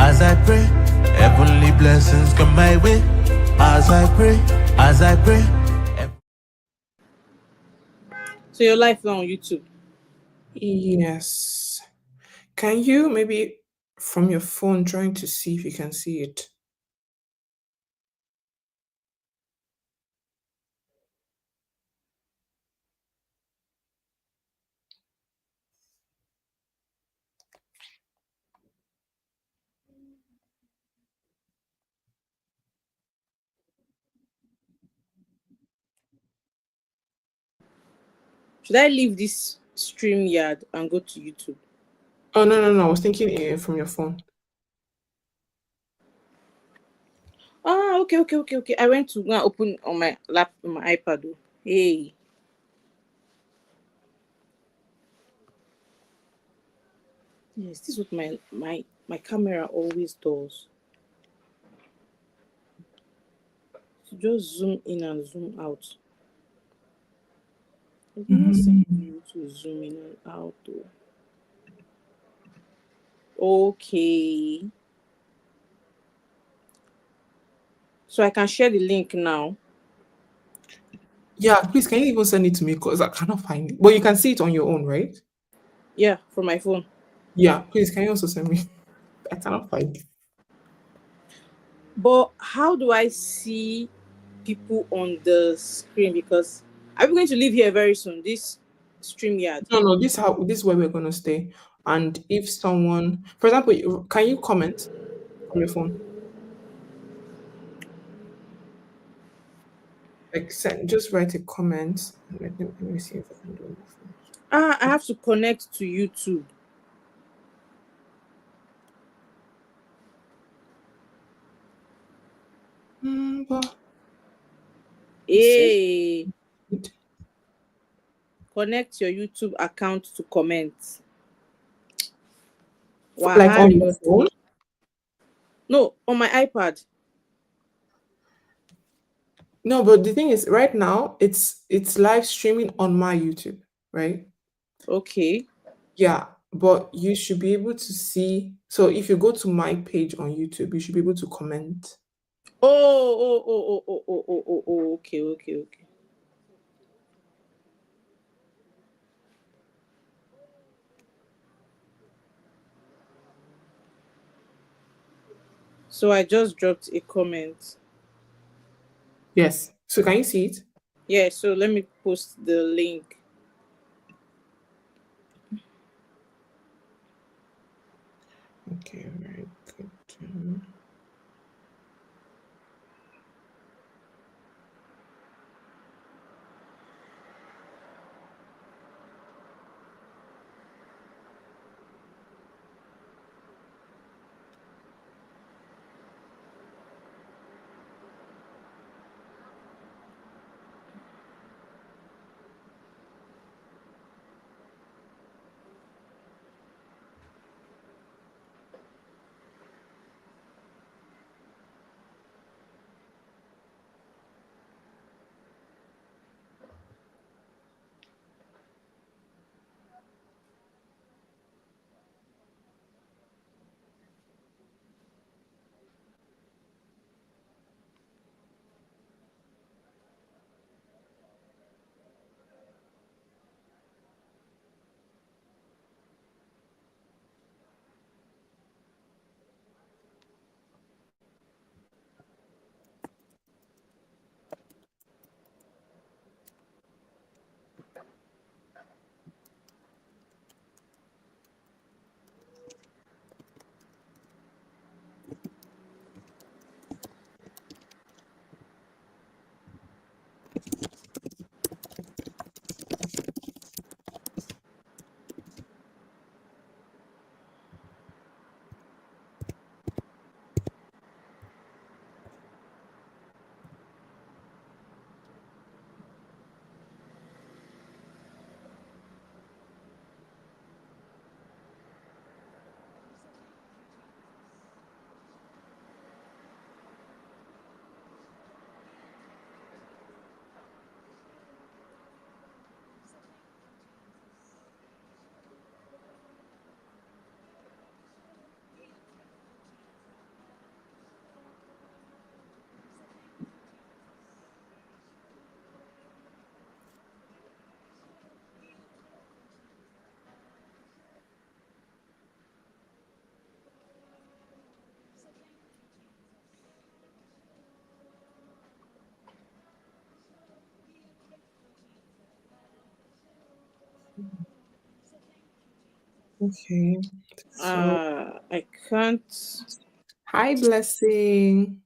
as I pray. Heavenly blessings come my way. As I pray, as I pray. So you're live now on YouTube. Yes. Can you maybe from your phone trying to see if you can see it? Should I leave this stream yard and go to YouTube? Oh no, I was thinking from your phone. Ah, okay. I went to go and open on my on my iPad. Oh. Hey. Yes, this is what my camera always does. So just zoom in and zoom out. I did not send you to zoom in and out though. Okay. So I can share the link now. Yeah, please can you even send it to me because I cannot find it. But you can see it on your own, right? Yeah, from my phone. Yeah, please can you also send me? I cannot find it. But how do I see people on the screen? Because are we going to leave here very soon? This stream yard. No, this is where we're gonna stay. And if someone, for example, can you comment from your phone? Like just write a comment. Let me see if I can do it on my phone. Ah, I have to connect to YouTube. But it says Hey, connect your YouTube account to comment. like on your Wahalo. phone. No, on my iPad. No, but the thing is, right now it's live streaming on my YouTube, right? Okay. Yeah, but you should be able to see. So if you go to my page on YouTube, you should be able to comment. Oh. Okay. So I just dropped a comment. Yes. So can you see it? Yeah, so let me post the link. Okay, very good. Okay. So, I can't. hi, Blessing.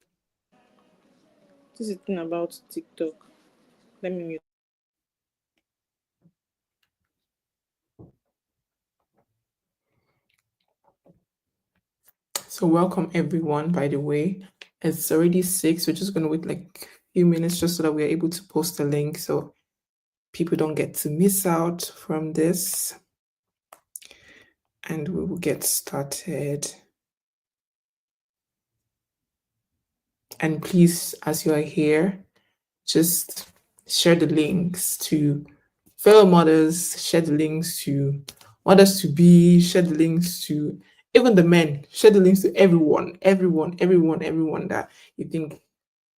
This is the thing about TikTok. Let me mute. So, welcome everyone, by the way. It's already 6. We're just going to wait like a few minutes just so that we're able to post a link so people don't get to miss out from this. And we will get started. And please, as you are here, just share the links to fellow mothers, share the links to mothers to be, share the links to even the men, share the links to everyone, everyone that you think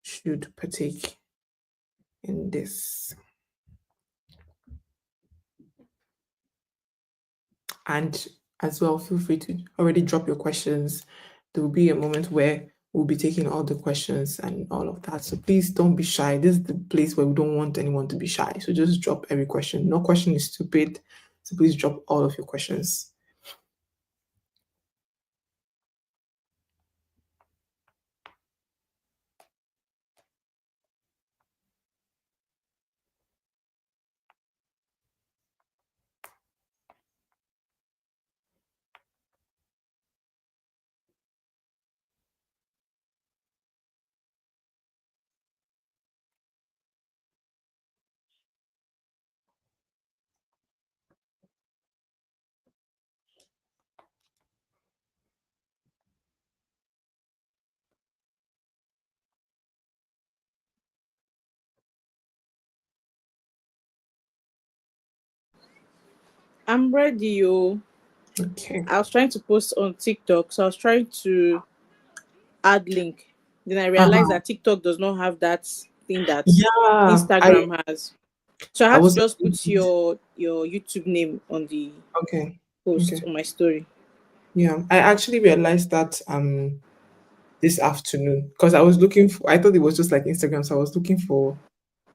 should partake in this. And as well, feel free to already drop your questions. There will be a moment where we'll be taking all the questions and all of that. So please don't be shy. This is the place where we don't want anyone to be shy. So just drop every question. No question is stupid. So please drop all of your questions. I'm ready, yo. Okay. I was trying to post on TikTok, so I was trying to add link. Then I realized Uh-huh. that TikTok does not have that thing that Yeah, Instagram has. So I I had to was just put your YouTube name on the okay. post Okay. on my story. Yeah. I actually realized that this afternoon because I was looking for I thought it was just like Instagram, so I was looking for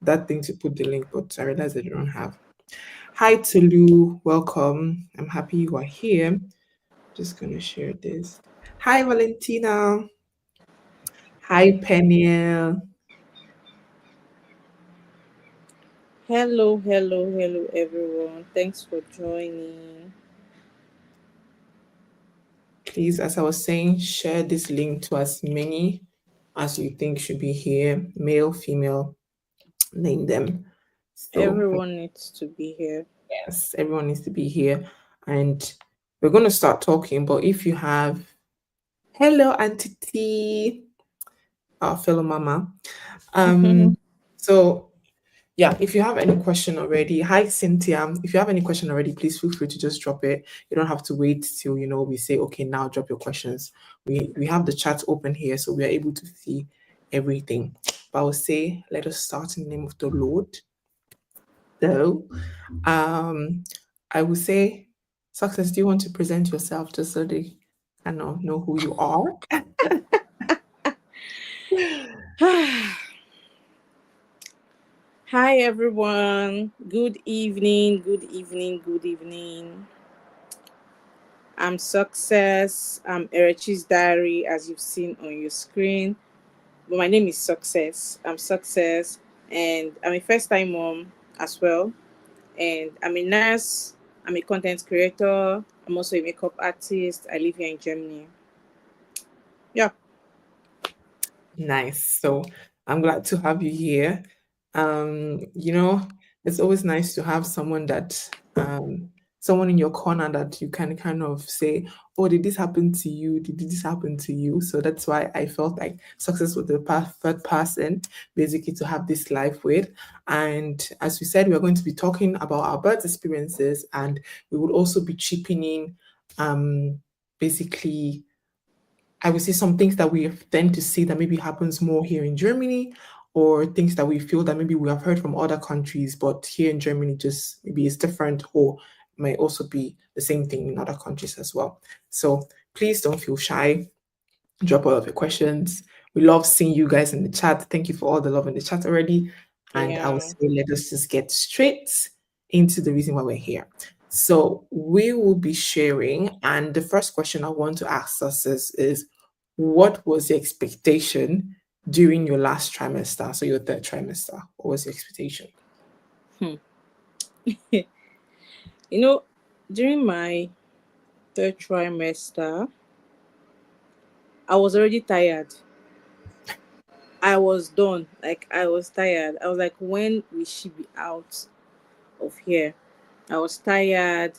that thing to put the link, but I realized I don't have. Hi Tolu, welcome. I'm happy you are here. Just gonna share this. Hi Valentina. Hi Peniel. Hello, hello, hello, everyone. Thanks for joining. Please, as I was saying, share this link to as many as you think should be here, male, female, name them. So Everyone needs to be here. yes, everyone needs to be here. And we're gonna start talking. But if you have hello Auntie T, our fellow mama. So yeah, if you have any question already, hi Cynthia. If you have any question already, please feel free to just drop it. You don't have to wait till we say okay now drop your questions. We have the chat open here, so we are able to see everything. But I will say let us start in the name of the Lord. So I would say success. Do you want to present yourself just so they kind of know who you are? Hi, everyone. Good evening, good evening, good evening. I'm Success. I'm Erechi's Diary, as you've seen on your screen. But my name is Success. I'm Success, and I'm a first time mom as well. And I'm a nurse, I'm a content creator, I'm also a makeup artist. I live here in Germany. Yeah. Nice. So I'm glad to have you here. You know, it's always nice to have someone in your corner that you can kind of say, "Oh, did this happen to you? Did this happen to you?" So that's why I felt like success was the third person, basically, to have this life with. And as we said, we are going to be talking about our birth experiences, and we will also be chipping in, basically I would say some things that we tend to see that maybe happens more here in Germany, or things that we feel that maybe we have heard from other countries, but here in Germany just maybe it's different, or might also be the same thing in other countries as well. So please don't feel shy. Drop all of your questions. We love seeing you guys in the chat. Thank you for all the love in the chat already. And I would Yeah. say let us just get straight into the reason why we're here. So we will be sharing, and the first question I want to ask us is what was your expectation during your last trimester? So your third trimester, what was your expectation? Hmm. You know, during my third trimester, I was already tired. I was done. Like I was tired. I was like, when will she be out of here? I was tired,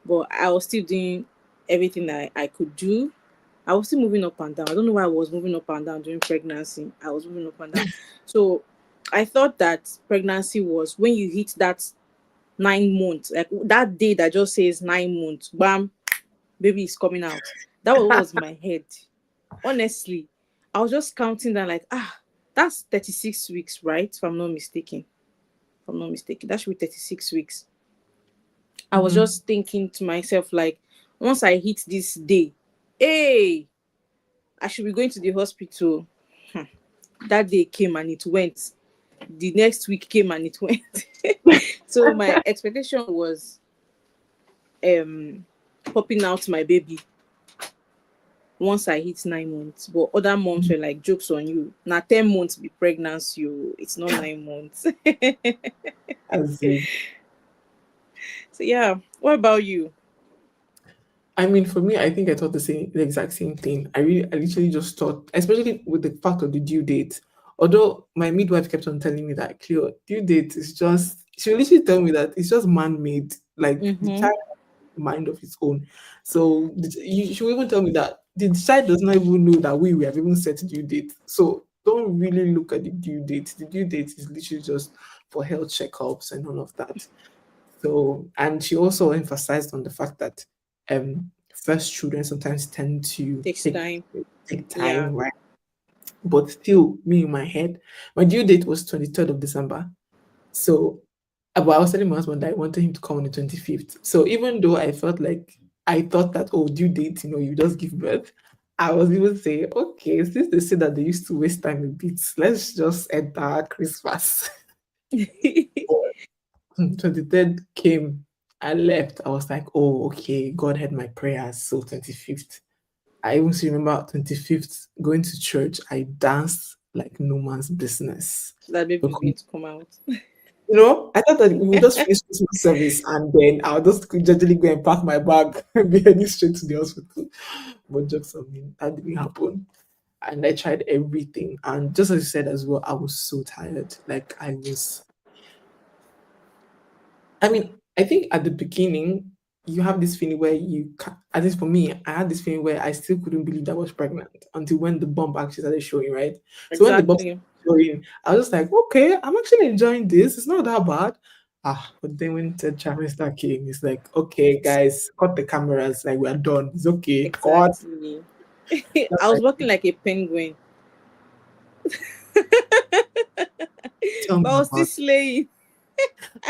but I was still doing everything that I could do. I was still moving up and down. I don't know why I was moving up and down during pregnancy. I was moving up and down. So I thought that pregnancy was when you hit that 9 months, like that day that just says 9 months, bam, baby is coming out. That was what was in my head. Honestly, I was just counting down like, that's 36 weeks, right? If I'm not mistaken. If I'm not mistaken, that should be 36 weeks. I was Mhm. just thinking to myself, like, once I hit this day, hey, I should be going to the hospital. Hmm. That day came and it went. The next week came and it went. So my expectation was um popping out my baby once I hit 9 months. But other moms were like, jokes on you. Now 10 months be pregnancy, you it's not 9 months. As in, So yeah. What about you? I mean, for me, I think I thought the exact same thing. I literally just thought, especially with the fact of the due date. Although my midwife kept on telling me that Cleo, due date is just, she would literally tell me that it's just man-made. Like the Mm-hmm. child has a mind of its own. So she will even tell me that the child does not even know that we have even set due date. So don't really look at the due date. The due date is literally just for health checkups and all of that. So, and she also emphasized on the fact that first children sometimes tend to Takes time. take Yeah. time, right? But still, me in my head, my due date was 23rd of December. So, but I was telling my husband that I wanted him to come on the 25th. So even though I felt like I thought that, oh, due date, you just give birth, I was even saying, okay, since they say that they used to waste time a bit, let's just enter Christmas. 23rd came, I left. I was like, oh, okay, God heard my prayers. So 25th. I even still remember 25th going to church. I danced like no man's business. So that baby is Because, going to come out. I thought that we would just finish Christmas service and then I'll just gradually go and pack my bag and be heading straight to the hospital. But jokes on me, that didn't happen. And I tried everything. And just as you said as well, I was so tired. Like I mean, I think at the beginning, you have this feeling where at least for me, I had this feeling where I still couldn't believe that I was pregnant until when the bump actually started showing, right? So when the bump Exactly. started showing, I was just like, okay, I'm actually enjoying this. It's not that bad. But then when the trimester came, it's like, okay, guys, cut the cameras. Like, we're done. It's okay. Cut. Exactly. Just I was like, walking like a penguin, tell but me I was still about. slaying.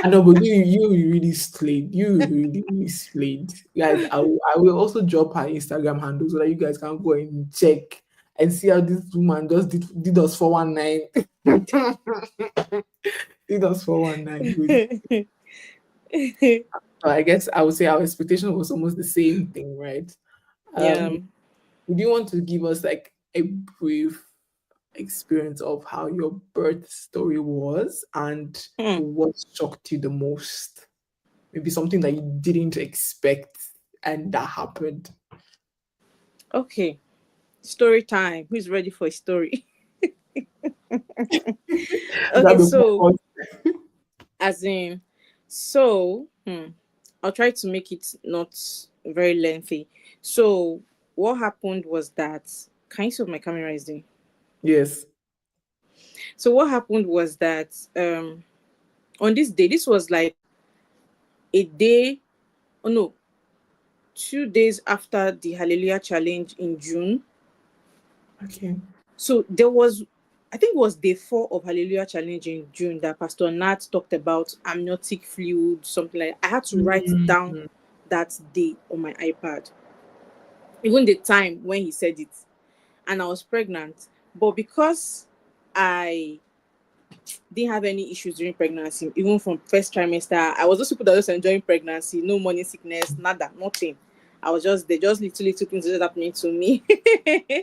I know, but you really slayed. You really slayed. Guys, I will also drop her Instagram handle so that you guys can go and check and see how this woman just did us 419. Did us 419. Good. So I guess I would say our expectation was almost the same thing, right? Yeah. Would you want to give us like a brief experience of how your birth story was and Hmm. what shocked you the most? Maybe something that you didn't expect and that happened. Okay. Story time. Who's ready for a story? Okay, Grab a so popcorn. as in, I'll try to make it not very lengthy. So what happened was that, can you see what my camera is doing? Yes. So what happened was that on this day, this was like a day, oh no, 2 days after the Hallelujah Challenge in June. Okay. So there was, I think it was day 4 of Hallelujah Challenge in June that Pastor Nat talked about amniotic fluid, something like that. I had to write down Mhm. that day on my iPad, even the time when he said it. And I was pregnant. But because I didn't have any issues during pregnancy, even from first trimester. I was those people that was enjoying pregnancy, no morning sickness, nada, nothing. I was just, they just literally took things that happening to me.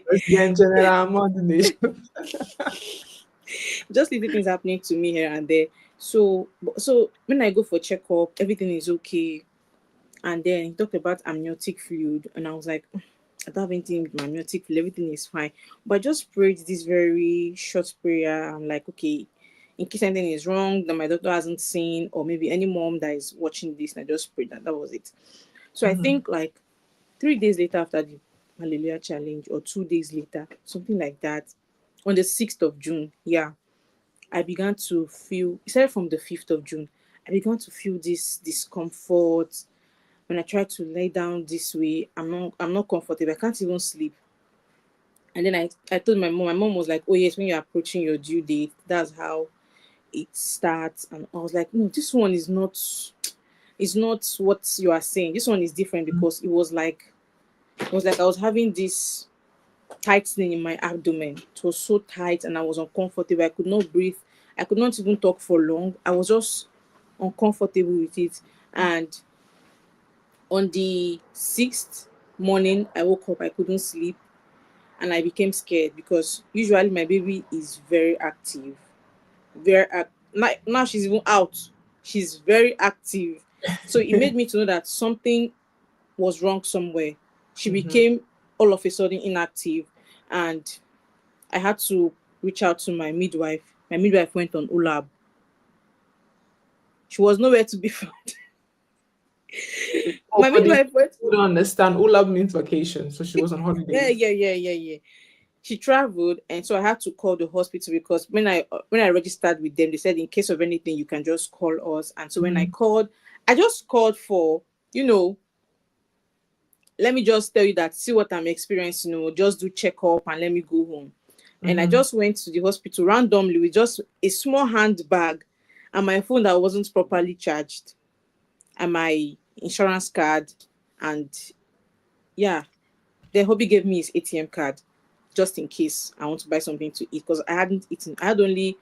President General Imagination. Just little things happening to me here and there. So when I go for checkup, everything is okay. And then he talked about amniotic fluid, and I was like, I don't have anything with my amniotic fluid, everything is fine. But I just prayed this very short prayer. I'm like, okay, in case anything is wrong that my doctor hasn't seen, or maybe any mom that is watching this, and I just prayed that was it. So I think like 3 days later after the Hallelujah challenge, or 2 days later, something like that, on the 6th of June, yeah, I began to feel, started from the 5th of June, I began to feel this discomfort. When I try to lay down this way, I'm not comfortable. I can't even sleep. And then I told my mom. My mom was like, "Oh yes, when you're approaching your due date, that's how it starts." And I was like, "No, this one is not what you are saying. This one is different because it was like I was having this tightening in my abdomen. It was so tight and I was uncomfortable. I could not breathe. I could not even talk for long. I was just uncomfortable with it. And on the 6th morning, I woke up, I couldn't sleep, and I became scared because usually my baby is very active. Now she's even out. She's very active. So it made me to know that something was wrong somewhere. She became all of a sudden inactive, and I had to reach out to my midwife. My midwife went on ULAB. She was nowhere to be found. My For the midwife went. who don't understand, Ulab means vacation, so she was on holidays. Yeah. She traveled, and so I had to call the hospital because when I registered with them, they said in case of anything, you can just call us. And so when I called, I just called for, let me just tell you that see what I'm experiencing, just do checkup and let me go home. And I just went to the hospital randomly with just a small handbag and my phone that wasn't properly charged and my insurance card. And yeah, the hobby gave me his ATM card just in case I want to buy something to eat because I hadn't eaten. I had only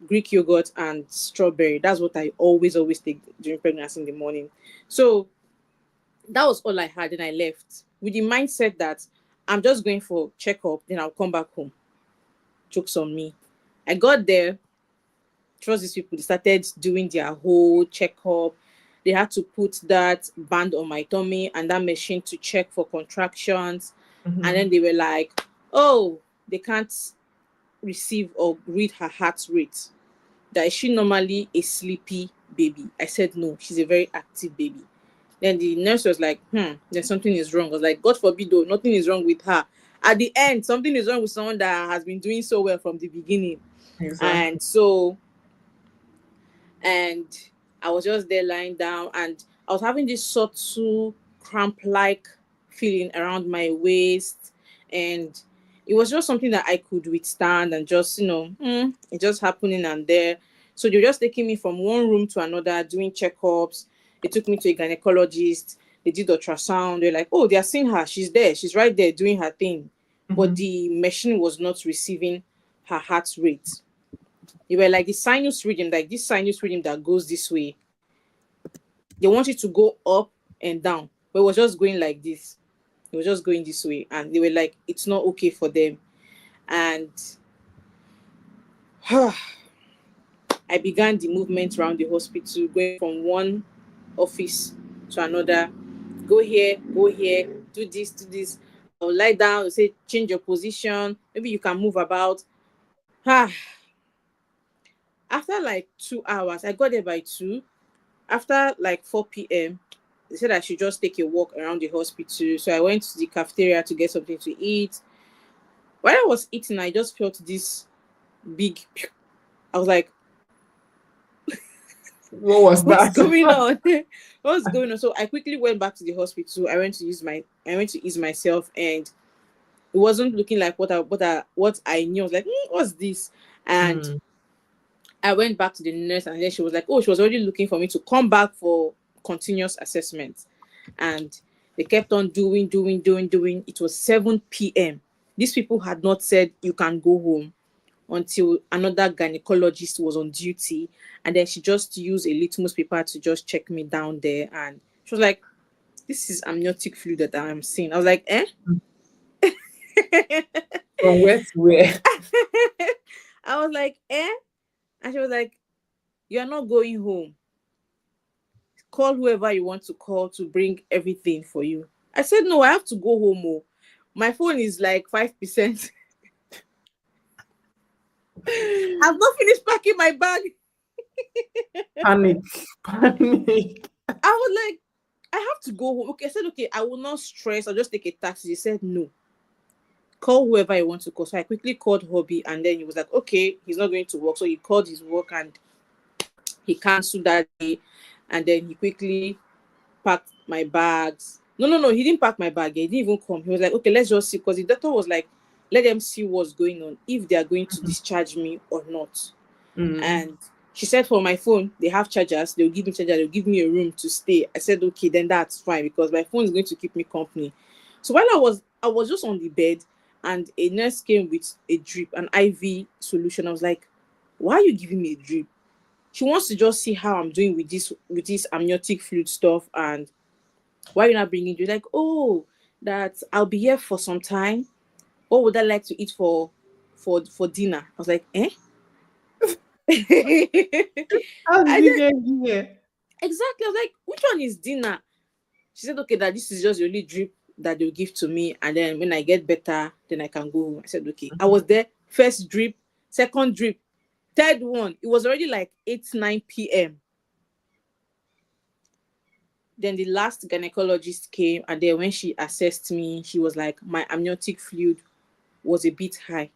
Greek yogurt and strawberry. That's what I always take during pregnancy in the morning. So that was all I had, and I left with the mindset that I'm just going for checkup, then I'll come back home. Jokes on me. I got there, trust these people, they started doing their whole checkup. They had to put that band on my tummy and that machine to check for contractions. And then they were like, oh, they can't receive or read her heart rate. That is she normally a sleepy baby? I said no, she's a very active baby. Then the nurse was like, then something is wrong. I was like, God forbid though, nothing is wrong with her. At the end, something is wrong with someone that has been doing so well from the beginning. Exactly. And I was just there lying down, and I was having this subtle cramp-like feeling around my waist, and it was just something that I could withstand, and just it just happening and there. So they were just taking me from one room to another, doing checkups. They took me to a gynecologist. They did ultrasound. They're like, oh, they are seeing her. She's there. She's right there doing her thing. But the machine was not receiving her heart rate. They were like the sinus rhythm, like this sinus rhythm that goes this way. They want it to go up and down, but it was just going like this. It was just going this way, and they were like, it's not okay for them. And I began the movement around the hospital, going from one office to another. Go here, do this. I'll lie down, I'll say, change your position. Maybe you can move about. After like 2 hours, I got there by 2. After like 4 p.m., they said I should just take a walk around the hospital. So I went to the cafeteria to get something to eat. While I was eating, I just felt this big. I was like, What was what's that? going on? What's going on? So I quickly went back to the hospital. I went to ease myself, and it wasn't looking like what I knew. I was like, what's this? And I went back to the nurse, and then she was like, oh, she was already looking for me to come back for continuous assessment. And they kept on doing. It was 7 p.m. These people had not said you can go home until another gynecologist was on duty, and then she just used a litmus paper to just check me down there, and she was like, "This is amniotic fluid that I'm seeing." I was like, "Eh?" From where to where? I was like, "Eh?" And she was like, "You're not going home. Call whoever you want to call to bring everything for you." I said, "No, I have to go home. Oh. My phone is like 5%. I've not finished packing my bag." Panic. Panic. I was like, "I have to go home." Okay, I said, "Okay, I will not stress. I'll just take a taxi." He said, "No, call whoever you want to call." So I quickly called Hobby, and then he was like, "Okay, he's not going to work." So he called his work and he canceled that day. And then he quickly packed my bags. No, he didn't pack my bag. He didn't even come. He was like, "Okay, let's just see." Because the doctor was like, "Let them see what's going on, if they are going to discharge me or not." And she said, "For my phone, they have chargers. They'll give me charger. They'll give me a room to stay." I said, "Okay, then that's fine because my phone is going to keep me company." So while I was just on the bed, and a nurse came with a drip, an IV solution. I was like, "Why are you giving me a drip?" She wants to just see how I'm doing with this amniotic fluid stuff, and why you not bringing you? Like, "Oh, that I'll be here for some time. What would I like to eat for dinner?" I was like, "Eh?" How did I you said, get here? exactly. I was like, "Which one is dinner?" She said, "Okay, that this is just the only drip that they'll give to me, and then when I get better, then I can go home." I said, "Okay." I was there, first drip, second drip, third one. It was already like 8, 9 p.m. Then the last gynecologist came, and then when she assessed me, she was like, my amniotic fluid was a bit high.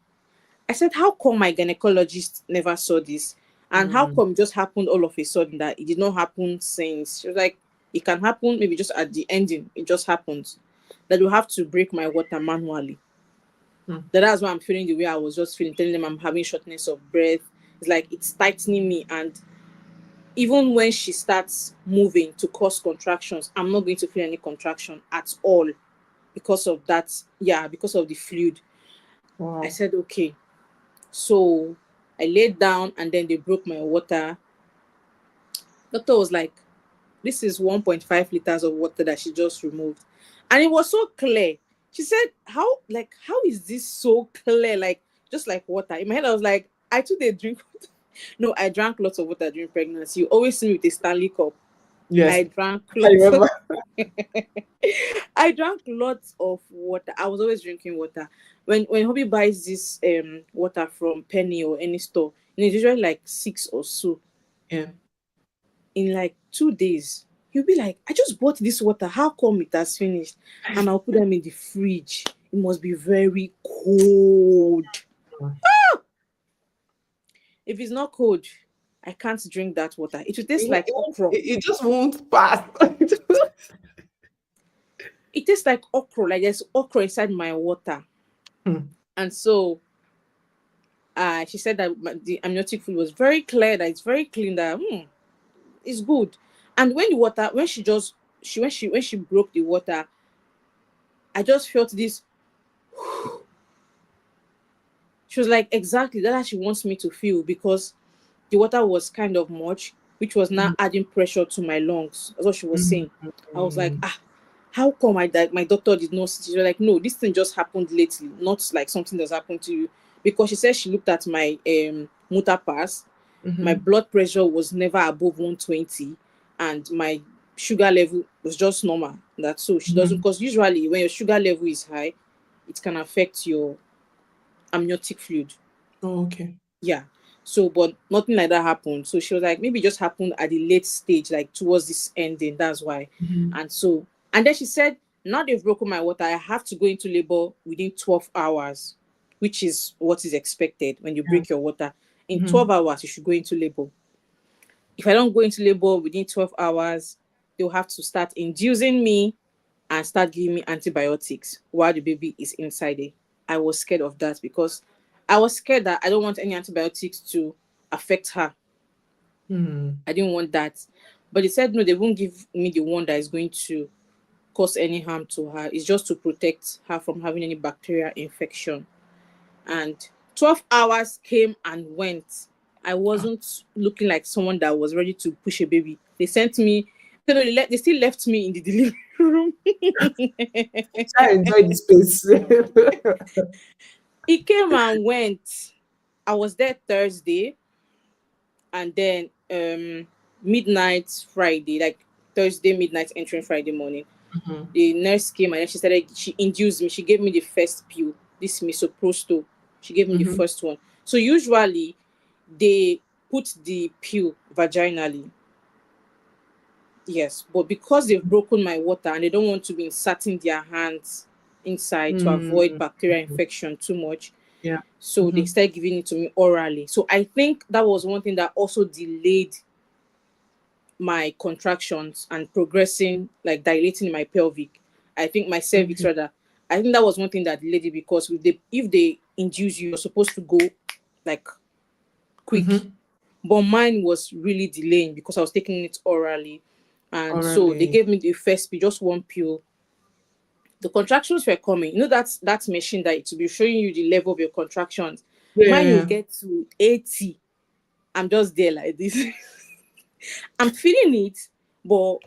I said, "How come my gynecologist never saw this? And how come it just happened all of a sudden, that it did not happen since?" She was like, "It can happen maybe just at the ending. It just happens. That you have to break my water manually." That's why I'm feeling the way I was just feeling, telling them I'm having shortness of breath. It's like it's tightening me. And even when she starts moving to cause contractions, I'm not going to feel any contraction at all because of that. Yeah, because of the fluid. I Wow. said, "Okay." So I laid down, and then they broke my water. Doctor was like, "This is 1.5 liters of water that she just removed." And it was so clear. She said, how is this so clear? Like, just like water. In my head, I was like, I too did drink water. No, I drank lots of water during pregnancy. You always see me with a Stanley cup. Yes, I drank I lots. remember. I drank lots of water. I was always drinking water. When Hobby buys this water from Penny or any store, and it's usually like 6 or so. Yeah. In like 2 days, he'll be like, "I just bought this water. How come it has finished?" And I'll put them in the fridge. It must be very cold. If it's not cold, I can't drink that water. It will taste like okra. It just won't pass. It tastes like okra, like there's okra inside my water. And so she said that the amniotic fluid was very clear, that it's very clean, that it's good. And when the water, when she broke the water, I just felt this. She was like, exactly that she wants me to feel, because the water was kind of much, which was now adding pressure to my lungs. That's what she was saying. I was like, how come my doctor did not see? She was like, "No, this thing just happened lately, not like something that's happened to you." Because she said she looked at my Muta pass. My blood pressure was never above 120, and my sugar level was just normal. That's so she doesn't, because usually when your sugar level is high, it can affect your amniotic fluid. Oh, okay. Yeah. So, but nothing like that happened. So she was like, maybe it just happened at the late stage, like towards this ending. That's why. And so, and then she said, "Now they've broken my water, I have to go into labor within 12 hours, which is what is expected when you Yeah. break your water. In 12 hours, you should go into labor. If I don't go into labor within 12 hours, they'll have to start inducing me and start giving me antibiotics while the baby is inside it." I was scared of that, because I was scared that I don't want any antibiotics to affect her. I didn't want that. But they said, no, they won't give me the one that is going to cause any harm to her. It's just to protect her from having any bacterial infection. And 12 hours came and went. I wasn't looking like someone that was ready to push a baby. They sent me, no, they still left me in the delivery room. I enjoy the space. It came and went. I was there Thursday, and then midnight Friday, like Thursday midnight entering Friday morning. Mhm. The nurse came and then she induced me. She gave me the first pill, this misoprostol. She gave me the Mhm. first one. So usually they put the pill vaginally. Yes, but because they've broken my water and they don't want to be inserting their hands inside to avoid Mm. bacterial infection too much, Yeah. so they Mhm. started giving it to me orally. So I think that was one thing that also delayed my contractions and progressing, like dilating my pelvic. I think my cervix Okay. rather. I think that was one thing that delayed it, because if they induce you, you're supposed to go like quick. Mhm. But mine was really delaying because I was taking it orally. And so they Orally. gave me the first pill, just one pill. The contractions were coming. You know that machine that it will be showing you the level of your contractions. Yeah, yeah, Mine will yeah. get to 80. I'm just there like this. I'm feeling it, but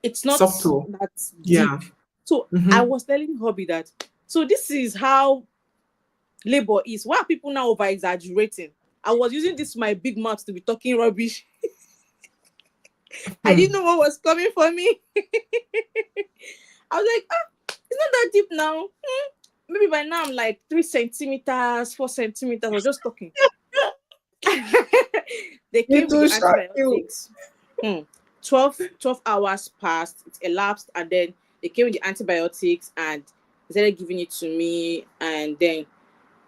it's not Subtle. that deep. Yeah. So I Mhm. was telling Hobby that, so this is how labor is. Why are people now over exaggerating? I was using this my big mouth to be talking rubbish. I didn't Hmm. know what was coming for me. I was like, it's not that deep now. Maybe by now I'm like 3 centimeters, 4 centimeters. I was just talking. They came It with will the shock you. antibiotics. 12 hours passed, it elapsed, and then they came with the antibiotics and they started giving it to me. And then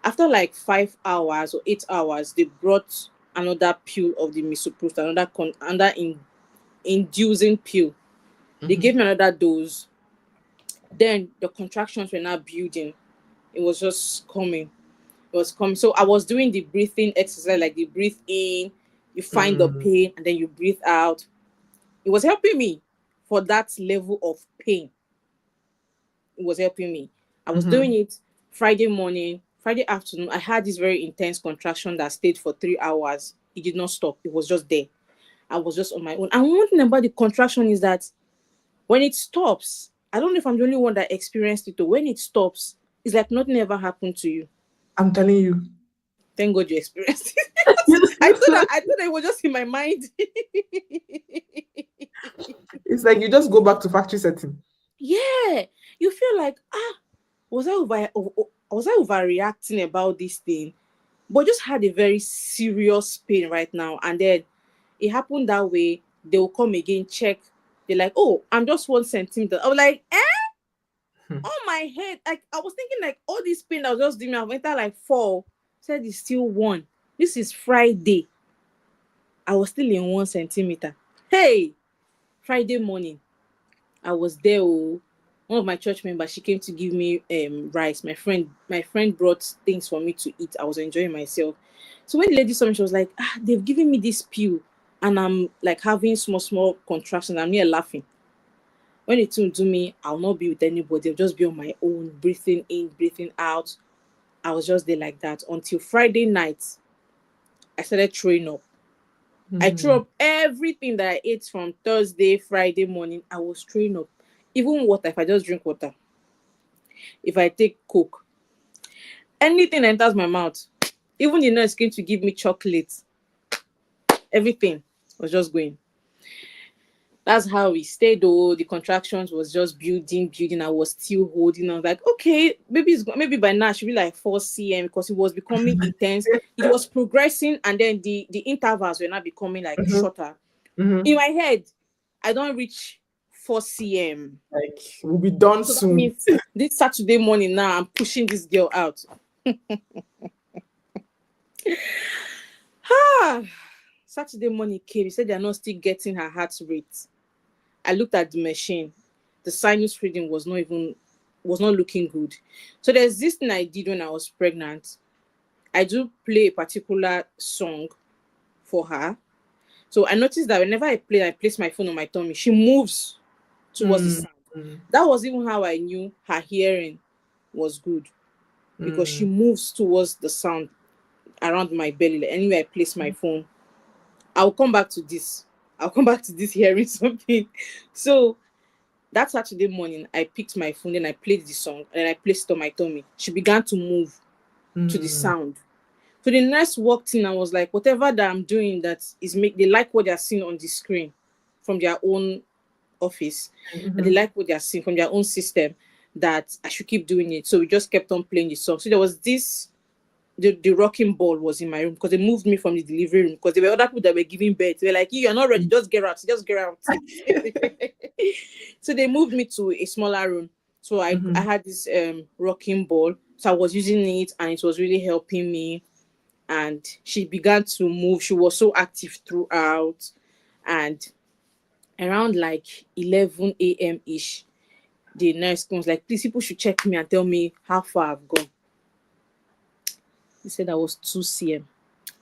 after like 5 hours or 8 hours, they brought another pill of the misoprostol, inducing pill. They Mhm. gave me another dose. Then the contractions were now building. It was just coming. It was coming. So I was doing the breathing exercise, like the breathe in, you find the Mm. pain, and then you breathe out. It was helping me for that level of pain. It was helping me. I was doing Mhm. it Friday morning, Friday afternoon. I had this very intense contraction that stayed for 3 hours. It did not stop. It was just there. I was just on my own. And one thing about the contraction is that when it stops, I don't know if I'm the only one that experienced it, or when it stops, it's like nothing ever happened to you. I'm telling you. Thank God you experienced it. I thought it was just in my mind. It's like you just go back to factory setting. Yeah, you feel like, was I overreacting about this thing? But just had a very serious pain right now, and then it happened that way. They will come again, check. They're like, "Oh, I'm just 1 centimeter." I was like, "Eh?" Hmm. On my head, like I was thinking, like all this pain I was just doing, I've entered like 4. Said it's still 1. This is Friday. I was still in 1 centimeter. Hey, Friday morning, I was there. Oh, one of my church members, she came to give me rice. My friend brought things for me to eat. I was enjoying myself. So when the lady saw me, she was like, they've given me this pill, and I'm like having small contractions. I'm here laughing. When it will do me, I'll not be with anybody. I'll just be on my own, breathing in, breathing out. I was just there like that until Friday night. I started throwing up. I threw Hmm. up everything that I ate from Thursday, Friday morning. I was throwing up. Even water, if I just drink water, if I take Coke, anything that enters my mouth, even the nurse came to give me chocolate, everything was just going. That's how we stayed though. The contractions was just building. I was still holding on. Like, okay, maybe by now it should be like 4 cm, because it was becoming intense. It was progressing, and then the intervals were not becoming like Mhm. shorter. In Mhm. my head, I don't reach 4 cm. Like we'll be done So that soon. means this Saturday morning now I'm pushing this girl out. Ah, Saturday morning came. He said they're not still getting her heart rate. I looked at the machine. The sinus reading was not looking good. So there's this thing I did when I was pregnant. I do play a particular song for her. So I noticed that whenever I place my phone on my tummy, she moves towards the Mm. sound. Mm. That was even how I knew her hearing was good. because she moves towards the sound around my belly. Like anywhere I place my phone, I'll come back to this. I'll come back to this hearing something. So that Saturday morning, I picked my phone, then I played the song, and I placed it on my tummy. She began to move to the sound. So the nurse walked in and was like, whatever that I'm doing that is they like what they're seeing on the screen from their own office. And they like what they're seeing from their own system, that I should keep doing it. So we just kept on playing the song. So there was this, the rocking ball was in my room because they moved me from the delivery room because there were other people that were giving birth. They were like, you're not ready, just get out. So they moved me to a smaller room. So I had this rocking ball. So I was using it and it was really helping me. And she began to move. She was so active throughout. And around like 11 a.m. ish, the nurse was like, please, people should check me and tell me how far I've gone. He said I was 2 cm.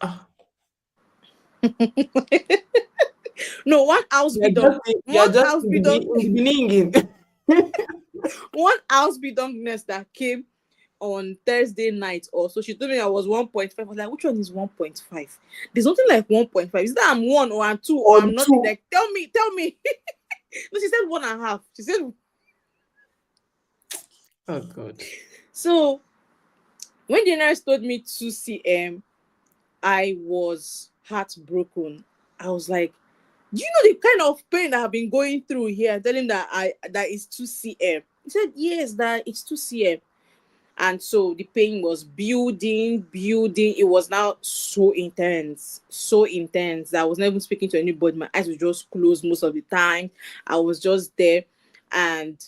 Ah. No, one house be done. One house be done. One house be done nurse that came on Thursday night also. She told me I was 1.5. I was like, which one is 1.5? There's nothing like 1.5. Is that I'm 1 or I'm 2 or I'm nothing? Like, tell me. No, she said 1.5. She said, oh God. So when the nurse told me 2 cm, I was heartbroken. I was like, do you know the kind of pain that I've been going through here? Tell him that that is 2 cm. He said, yes, that it's 2 cm. And so the pain was building. It was now so intense that I was not even speaking to anybody. My eyes were just closed most of the time. I was just there. And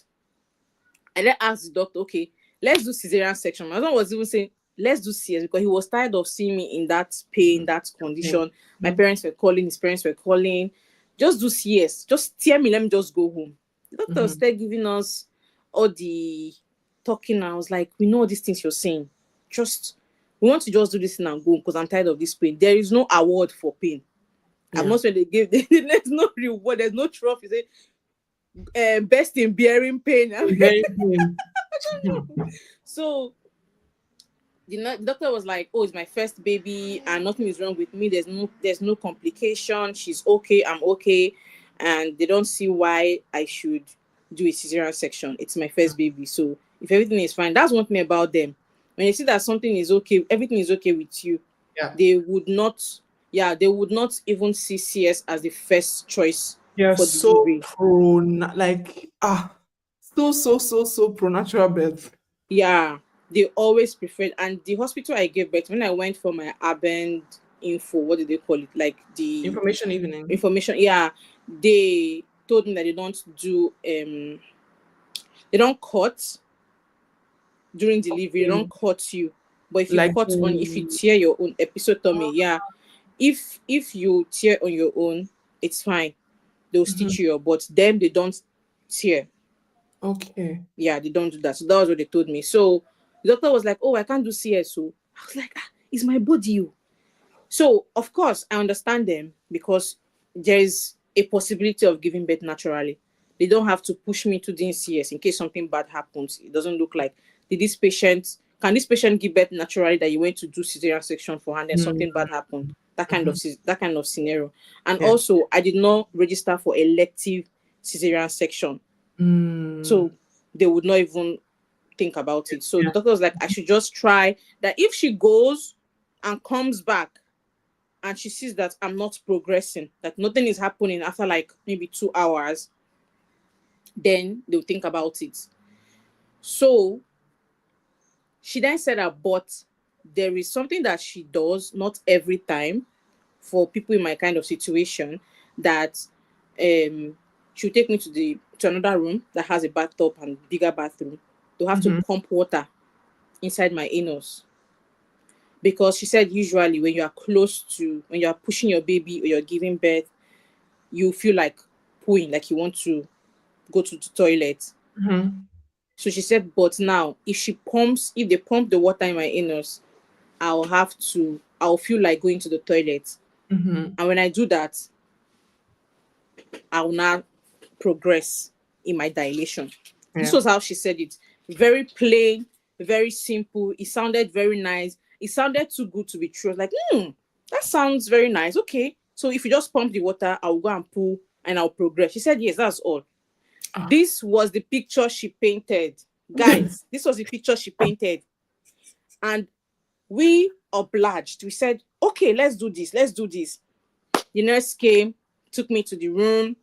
I then asked the doctor, okay, let's do cesarean section. My husband was even saying, let's do CS, because he was tired of seeing me in that pain, that condition. My parents were calling, his parents were calling. Just do CS. Just tear me, let me just go home. The doctor started giving us all the talking. I was like, we know all these things you're saying. We want to just do this thing and go, because I'm tired of this pain. There is no award for pain. Yeah. I'm not sure they give, there's no reward, there's no trophy. Say, best in bearing pain. So the doctor was like, oh, it's my first baby and nothing is wrong with me. There's no complication. She's okay. I'm okay. And they don't see why I should do a cesarean section. It's my first baby. So if everything is fine, that's one thing about them. When they see that something is okay, everything is okay with you, they would not even see CS as the first choice. Yeah, for so so pro natural birth. Yeah, they always preferred. And the hospital I gave birth, when I went for my abend info, what did they call it? Like the information evening. Yeah, they told me that they don't cut during delivery. They don't cut you, but if you if you tear your own episiotomy, if you tear on your own, it's fine. They'll stitch you up, but them they don't tear. Okay. Yeah, they don't do that. So that was what they told me. So the doctor was like, oh, I can't do CSO. I was like, it's my body. So of course I understand them, because there is a possibility of giving birth naturally. They don't have to push me to doing CS in case something bad happens. It doesn't look like, can this patient give birth naturally that you went to do cesarean section for and then something bad happened? That kind of scenario. And also I did not register for elective cesarean section. So they would not even think about it. So the doctor was like, I should just try that. If she goes and comes back and she sees that I'm not progressing, that nothing is happening after like maybe 2 hours, then they'll think about it. So she then said that, but there is something that she does, not every time, for people in my kind of situation, that she'll take me to another room that has a bathtub and bigger bathroom. They'll have to pump water inside my anus, because she said usually when you are pushing your baby or you're giving birth, you feel like pooing, like you want to go to the toilet. So she said, but now if they pump the water in my anus, I'll feel like going to the toilet. And when I do that, I will not progress in my dilation. This was how she said it. Very plain, very simple. It sounded very nice. It sounded too good to be true. I was like, that sounds very nice. Okay. So if you just pump the water, I'll go and pull and I'll progress. She said, yes, that's all. This was the picture she painted. Guys, this was the picture she painted. And we obliged. We said, okay, let's do this. Let's do this. The nurse came, took me to the room,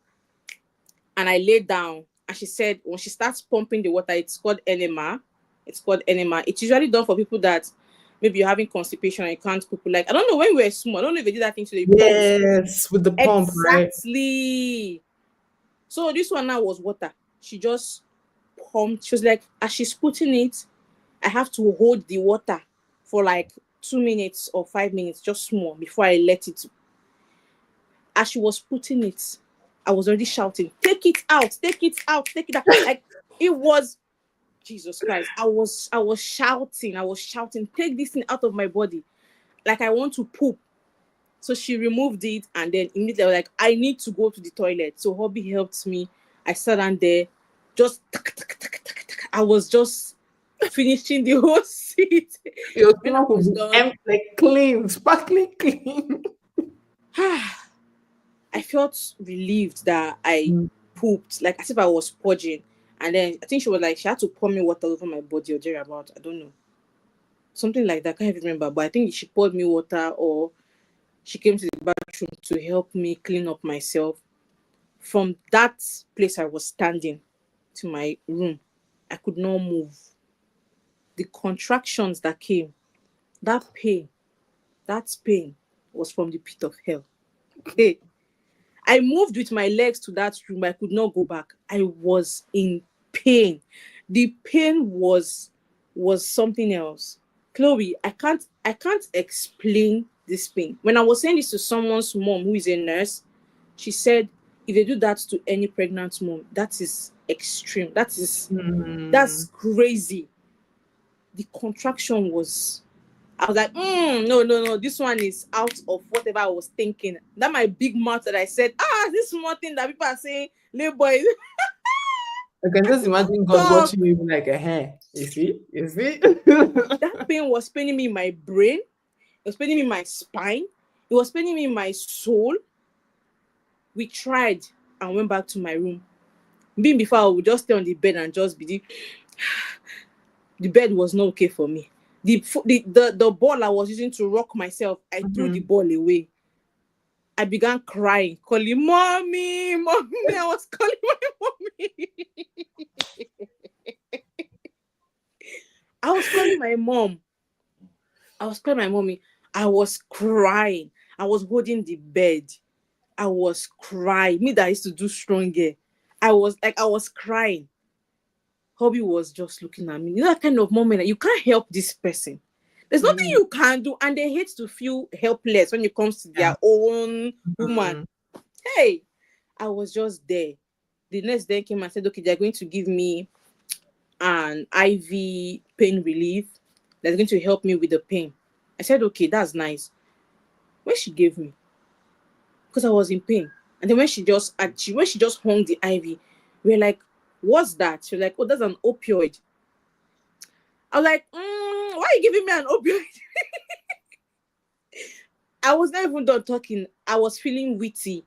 and I laid down. And she said, when she starts pumping the water, it's called enema. It's called enema. It's usually done for people that maybe you're having constipation and you can't poop. Like, I don't know, when we were small, I don't know if they did that thing to the Yes, with the pump, right? Exactly. So this one now was water. She just pumped. She was like, as she's putting it, I have to hold the water for like 2 minutes or 5 minutes, just small, before I let it. As she was putting it, I was already shouting, take it out, take it out, take it out. Like, it was, Jesus Christ. I was shouting, take this thing out of my body. Like, I want to poop. So she removed it, and then immediately I was like, I need to go to the toilet. So hubby helped me. I sat down there, just I was just finishing the whole seat. Your When I was done, like clean, sparkling clean. I felt relieved that I pooped, like as if I was purging. And then I think she was like, she had to pour me water over my body or thereabout. I don't know. Something like that. I can't even remember. But I think she poured me water, or she came to the bathroom to help me clean up myself. From that place I was standing to my room, I could not move. The contractions that came, that pain was from the pit of hell. Hey, I moved with my legs to that room. I could not go back. I was in pain. The pain was something else. Chloe, I can't explain this pain. When I was saying this to someone's mom who is a nurse, she said, if they do that to any pregnant mom, that is extreme. That's crazy. The contraction was, I was like, no, this one is out of whatever I was thinking. That my big mouth that I said, this small thing that people are saying, little boy. I can just imagine God watching you like, you see? That pain was paining me in my brain. It was paining me in my spine. It was paining me in my soul. We tried and went back to my room. Being before, I would just stay on the bed and just be the bed was not okay for me. The ball I was using to rock myself, I threw the ball away. I began crying, calling mommy. I was calling my mommy. I was calling my mom. I was calling my mommy. I was crying. I was holding the bed. I was crying. Me that I used to do stronger. I was crying. Hobby was just looking at me. You know, that kind of moment that you can't help this person. There's nothing you can do, and they hate to feel helpless when it comes to their own woman. Hey, I was just there. The next day came and said, okay, they're going to give me an IV pain relief that's going to help me with the pain. I said, okay, that's nice. When she gave me, because I was in pain, and then when she just hung the IV, we were like, what's that? She was like, oh, that's an opioid. I was like, why are you giving me an opioid? I was not even done talking. I was feeling witty.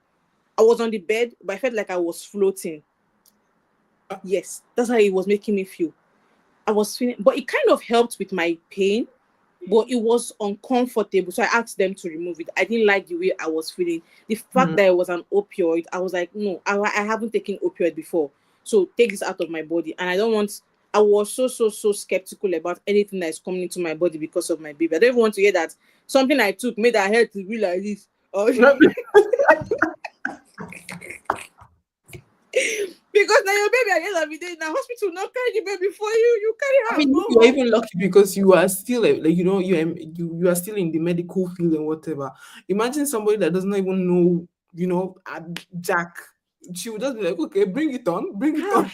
I was on the bed, but I felt like I was floating. Yes, that's how it was making me feel. I was feeling, but it kind of helped with my pain, but it was uncomfortable. So I asked them to remove it. I didn't like the way I was feeling. The fact that it was an opioid, I was like, no, I haven't taken opioid before. So take this out of my body. And I was so skeptical about anything that is coming into my body because of my baby. I don't even want to hear that something I took made her head to be like this. Because now your baby at the end of the day, now hospital not carry the baby for you. You carry her. I mean, you're even lucky because you are still like you are still in the medical field and whatever. Imagine somebody that doesn't even know, Jack. She would just be like, okay, bring it on.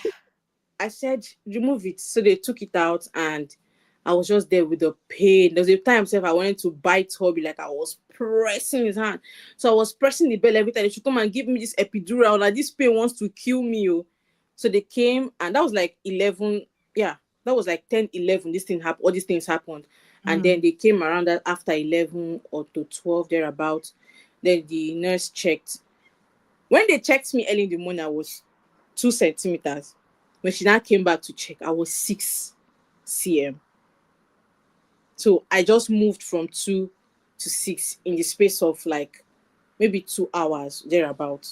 I said, remove it. So they took it out, and I was just there with the pain. There was a time I wanted to bite hubby, like I was pressing his hand. So I was pressing the bell every time. They should come and give me this epidural. Like, this pain wants to kill me. So they came, and that was like 11. Yeah, that was like 10, 11. This thing happened, all these things happened. And then they came around that after 11 or to 12, thereabout. Then the nurse checked. When they checked me early in the morning, I was 2 centimeters. When she now came back to check, I was 6 cm. So I just moved from 2 to 6 in the space of like maybe 2 hours, thereabout.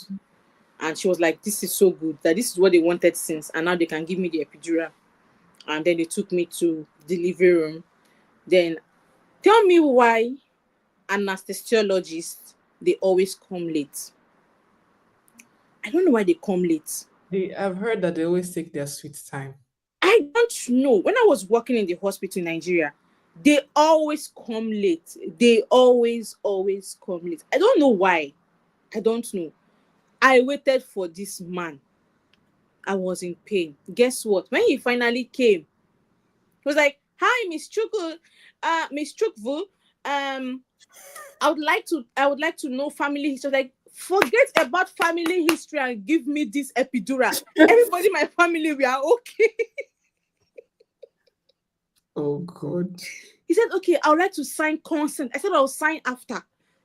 And she was like, this is so good, that this is what they wanted since, and now they can give me the epidural. And then they took me to the delivery room. Then tell me why anesthesiologists, they always come late. I don't know why they come late. I've heard that they always take their sweet time. I don't know. When I was working in the hospital in Nigeria, they always come late. They always come late. I don't know why. I don't know. I waited for this man. I was in pain. Guess what? When he finally came, he was like, "Hi, Miss Chukwu, Miss Chukwu. I would like to know family history." Like, forget about family history and give me this epidural. Everybody in my family, we are okay. Oh God. He said, "Okay, I would like to sign consent." I said, "I'll sign after.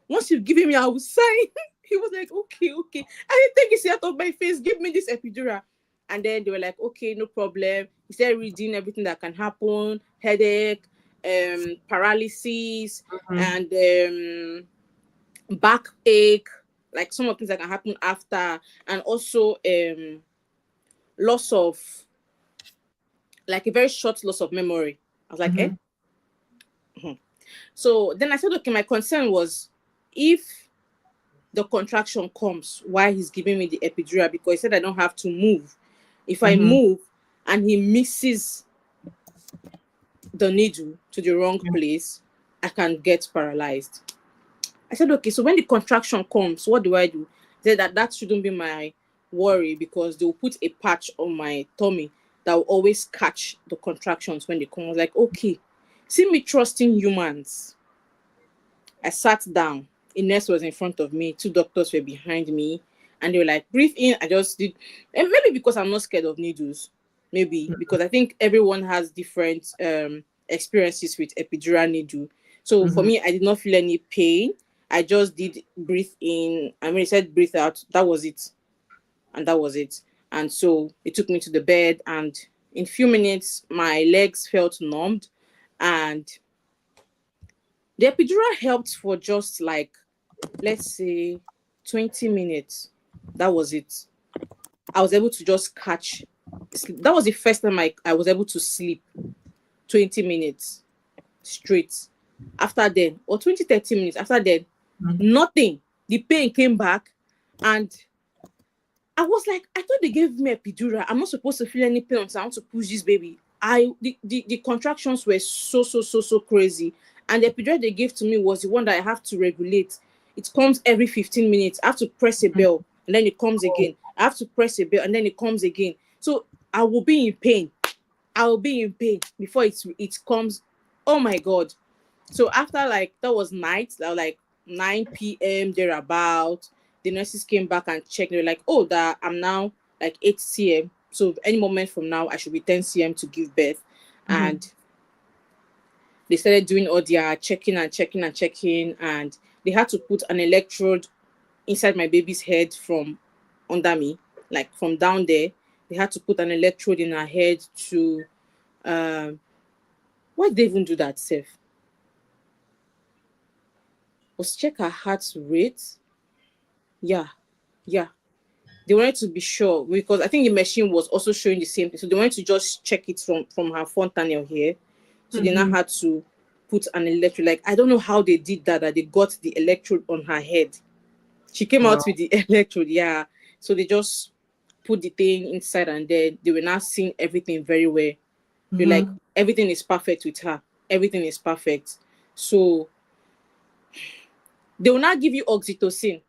Once you've given me, I will sign." He was like, okay. I didn't take his out of my face. Give me this epidural. And then they were like, okay, no problem. He started reading everything that can happen: headache, paralysis, and backache, like some of the things that can happen after, and also loss of, like a very short loss of memory. I was like, eh? So then I said, okay, my concern was if the contraction comes while he's giving me the epidural, because he said I don't have to move. If I move and he misses the needle to the wrong place, I can get paralyzed. I said, okay, so when the contraction comes, what do I do? He said that shouldn't be my worry, because they'll put a patch on my tummy that will always catch the contractions when they come. I was like, okay, see me trusting humans. I sat down. A nurse was in front of me. 2 doctors were behind me. And they were like, breathe in. I just did. And maybe because I'm not scared of needles. Maybe because I think everyone has different experiences with epidural needle. So for me, I did not feel any pain. I just did breathe in. I mean, it said breathe out. That was it. And that was it. And so they took me to the bed. And in a few minutes, my legs felt numbed. And the epidural helped for just like, let's say, 20 minutes. That was it. I was able to just catch sleep. That was the first time I was able to sleep 20 minutes straight. After then, or 20, 30 minutes after then, nothing. The pain came back, and I was like, I thought they gave me epidural. I'm not supposed to feel any pain until I want to push this baby. The contractions were so crazy. And the epidural they gave to me was the one that I have to regulate. It comes every 15 minutes. I have to press a bell, and then it comes again. I have to press a bell, and then it comes again. So I will be in pain. I will be in pain before it comes. Oh my God. So after like, that was night, that was like 9 p.m. thereabout. The nurses came back and checked. They were like, oh, that I'm now like 8 cm. So any moment from now, I should be 10 cm to give birth. And they started doing all their checking, and they had to put an electrode inside my baby's head from under me, like from down there. They had to put an electrode in her head to why did they even do that, Seth? Was check her heart rate. Yeah. They wanted to be sure, because I think the machine was also showing the same thing. So they wanted to just check it from her fontanelle here. So they now had to put an electrode. Like, I don't know how they did that they got the electrode on her head. She came out with the electrode, yeah. So they just put the thing inside, and then they were now seeing everything very well. They're like, everything is perfect with her. Everything is perfect. So they will not give you oxytocin,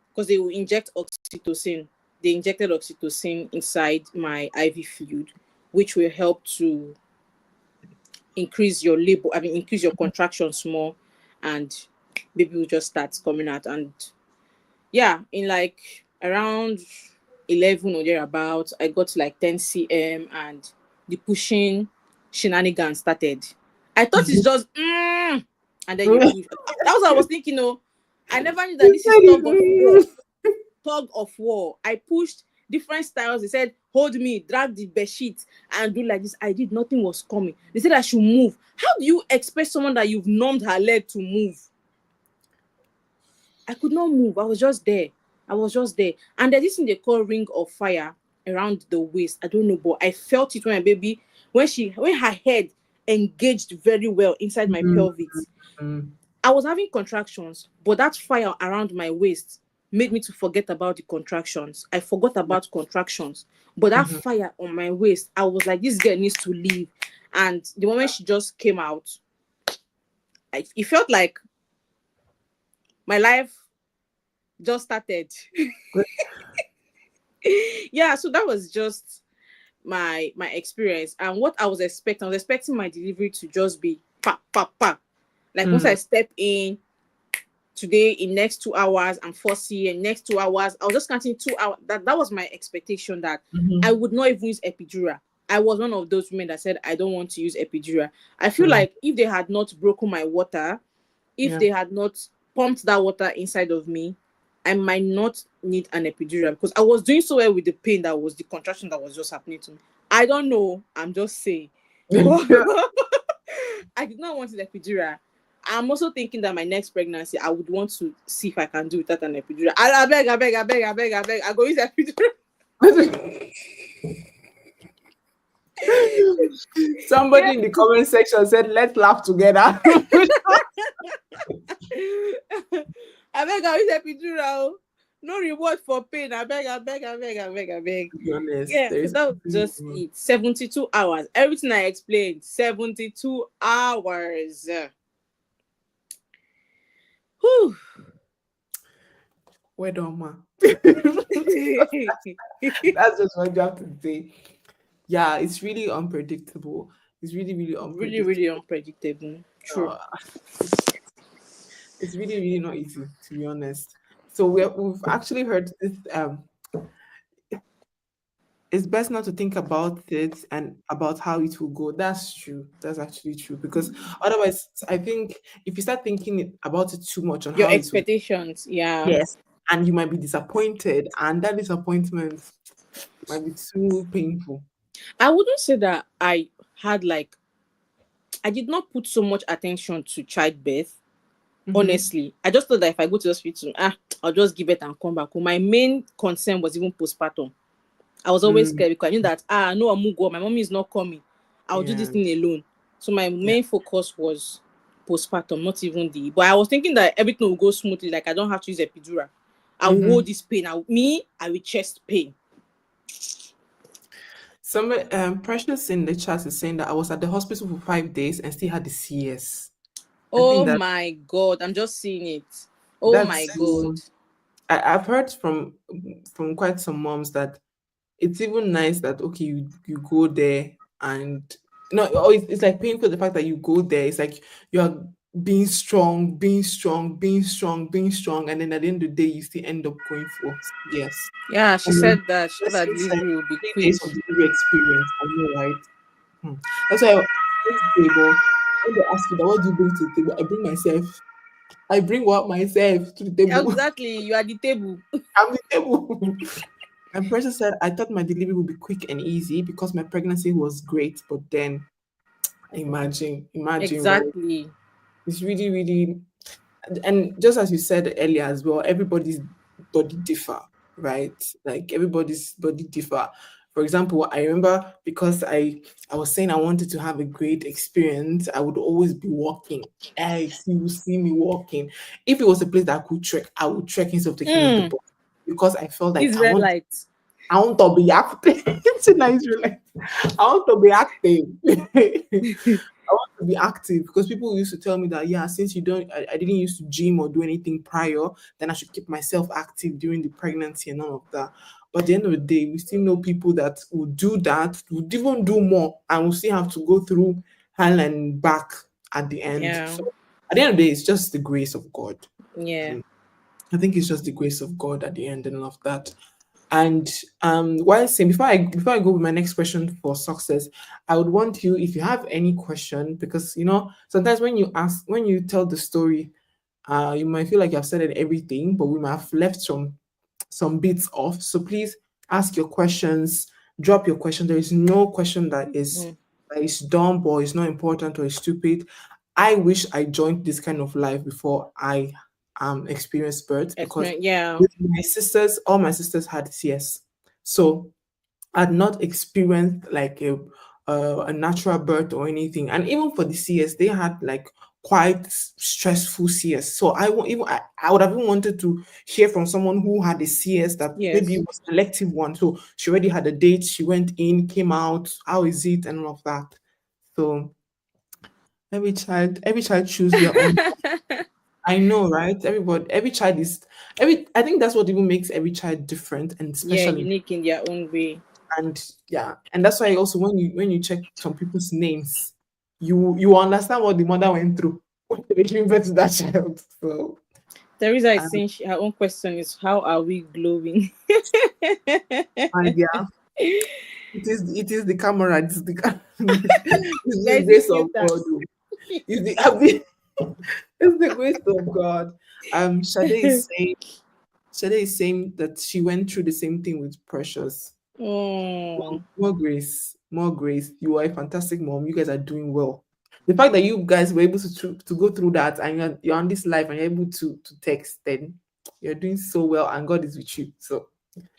because they will inject oxytocin. They injected oxytocin inside my IV fluid, which will help to increase your labor, increase your contractions more, and baby will just start coming out. And yeah, in like around 11 or thereabouts, I got to like 10 cm, and the pushing shenanigans started. I thought it's just and then you push. That was what I was thinking. No, I never knew that this is tug of war. Tug of war. I pushed different styles. They said, hold me, drag the bed sheet, and do like this. I did. Nothing was coming. They said I should move. How do you expect someone that you've numbed her leg to move? I could not move. I was just there. And there's this thing they call ring of fire around the waist. I don't know, but I felt it when my baby, when her head engaged very well inside my pelvis. I was having contractions, but that fire around my waist made me to forget about the contractions. I forgot about contractions, but that fire on my waist, I was like, this girl needs to leave. And the moment she just came out, it felt like my life just started. Yeah, so that was just my experience. And what I was expecting my delivery to just be pa pa pa. Like once I step in today, in next 2 hours, I'm 4C, and next 2 hours, I was just counting 2 hours. That was my expectation, that I would not even use epidural. I was one of those women that said I don't want to use epidural. I feel like if they had not broken my water, if they had not pumped that water inside of me, I might not need an epidural, because I was doing so well with the pain that was the contraction that was just happening to me. I don't know. I'm just saying. I did not want an epidural. I'm also thinking that my next pregnancy, I would want to see if I can do without an epidural. I beg. I go use epidural. Somebody in the comment section said, let's laugh together. I beg, I use epidural. No reward for pain. I beg. To be honest, Yeah, so that was just it. 72 hours. Everything I explained, 72 hours. Whew. Well done, ma. That's just what you have to say. Yeah, it's really unpredictable. It's really, really unpredictable. Really unpredictable. True. It's really, really not easy, to be honest. So we've actually heard this. It's best not to think about it and about how it will go. That's true. That's actually true, because otherwise, I think if you start thinking about it too much on Your how it will, expectations, yeah. yes, and you might be disappointed, and that disappointment might be too painful. I wouldn't say that I did not put so much attention to childbirth. Honestly, I just thought that if I go to the hospital, I'll just give it and come back. My main concern was even postpartum. I was always scared because I knew that no, Amugo, my mommy is not coming. I'll do this thing alone. So my main focus was postpartum, not even but I was thinking that everything will go smoothly. Like I don't have to use epidural. I will hold this pain. I will chest pain. Some Precious in the chat is saying that I was at the hospital for 5 days and still had the CS. Oh my God, I'm just seeing it. Oh my God. I've heard from quite some moms that it's even nice that, okay, you go there and it's like painful, the fact that you go there. It's like you're being strong, and then at the end of the day you still end up going for yes. Yeah, she said that delivery will be 3 quick. days of delivery experience. I know, right? That's why I went to the table. When they ask you that, what do you bring to the table? I bring myself. I bring myself to the table. Exactly, you are the table. I'm the table. And Precious said, I thought my delivery would be quick and easy because my pregnancy was great, but then imagine. Exactly. Right? It's really, really, and just as you said earlier as well, everybody's body differ, right? Like everybody's body differ. For example, I remember because I was saying I wanted to have a great experience, I would always be walking. You will see me walking. If it was a place that I could trek, I would trek instead of taking the bus, because I felt like I want to be active. It's a nice relax. I want to be active. I want to be active, because people used to tell me that, since I didn't used to gym or do anything prior, then I should keep myself active during the pregnancy and all of that. But at the end of the day, we still know people that would do that, would even do more, and will still have to go through hell and back at the end. Yeah. So at the end of the day, it's just the grace of God. Yeah. I think it's just the grace of God at the end and all of that. And while saying, before I go with my next question for success, I would want you, if you have any question, because sometimes when you tell the story, you might feel like you have said it everything, but we might have left some bits off. So please ask your questions, drop your question. There is no question Mm. that is dumb or is not important or is stupid. I wish I joined this kind of life before I experienced birth, because Experience, yeah. with my sisters, all my sisters had CS. So I'd not experienced like a natural birth or anything. And even for the CS, they had like quite stressful CS. So I would have even wanted to hear from someone who had a CS that maybe Yes. it was an elective one. So she already had a date, she went in, came out, how is it, and all of that. So every child choose their own. I know, right? Every child is every. I think that's what even makes every child different and Yeah, special. unique in their own way. And yeah, and that's why also when you check some people's names, you understand what the mother went through when they gave birth to that child. So Teresa is um, saying her own question is, how are we glowing? and yeah, it is the camera, it's it's the There's a grace of filter. God. Oh. It's the I mean, it's the grace of God. Sade is saying that she went through the same thing with Precious. Oh. More grace, more grace. You are a fantastic mom. You guys are doing well. The fact that you guys were able to go through that, and you're on this life and you're able to text, then you're doing so well and God is with you. So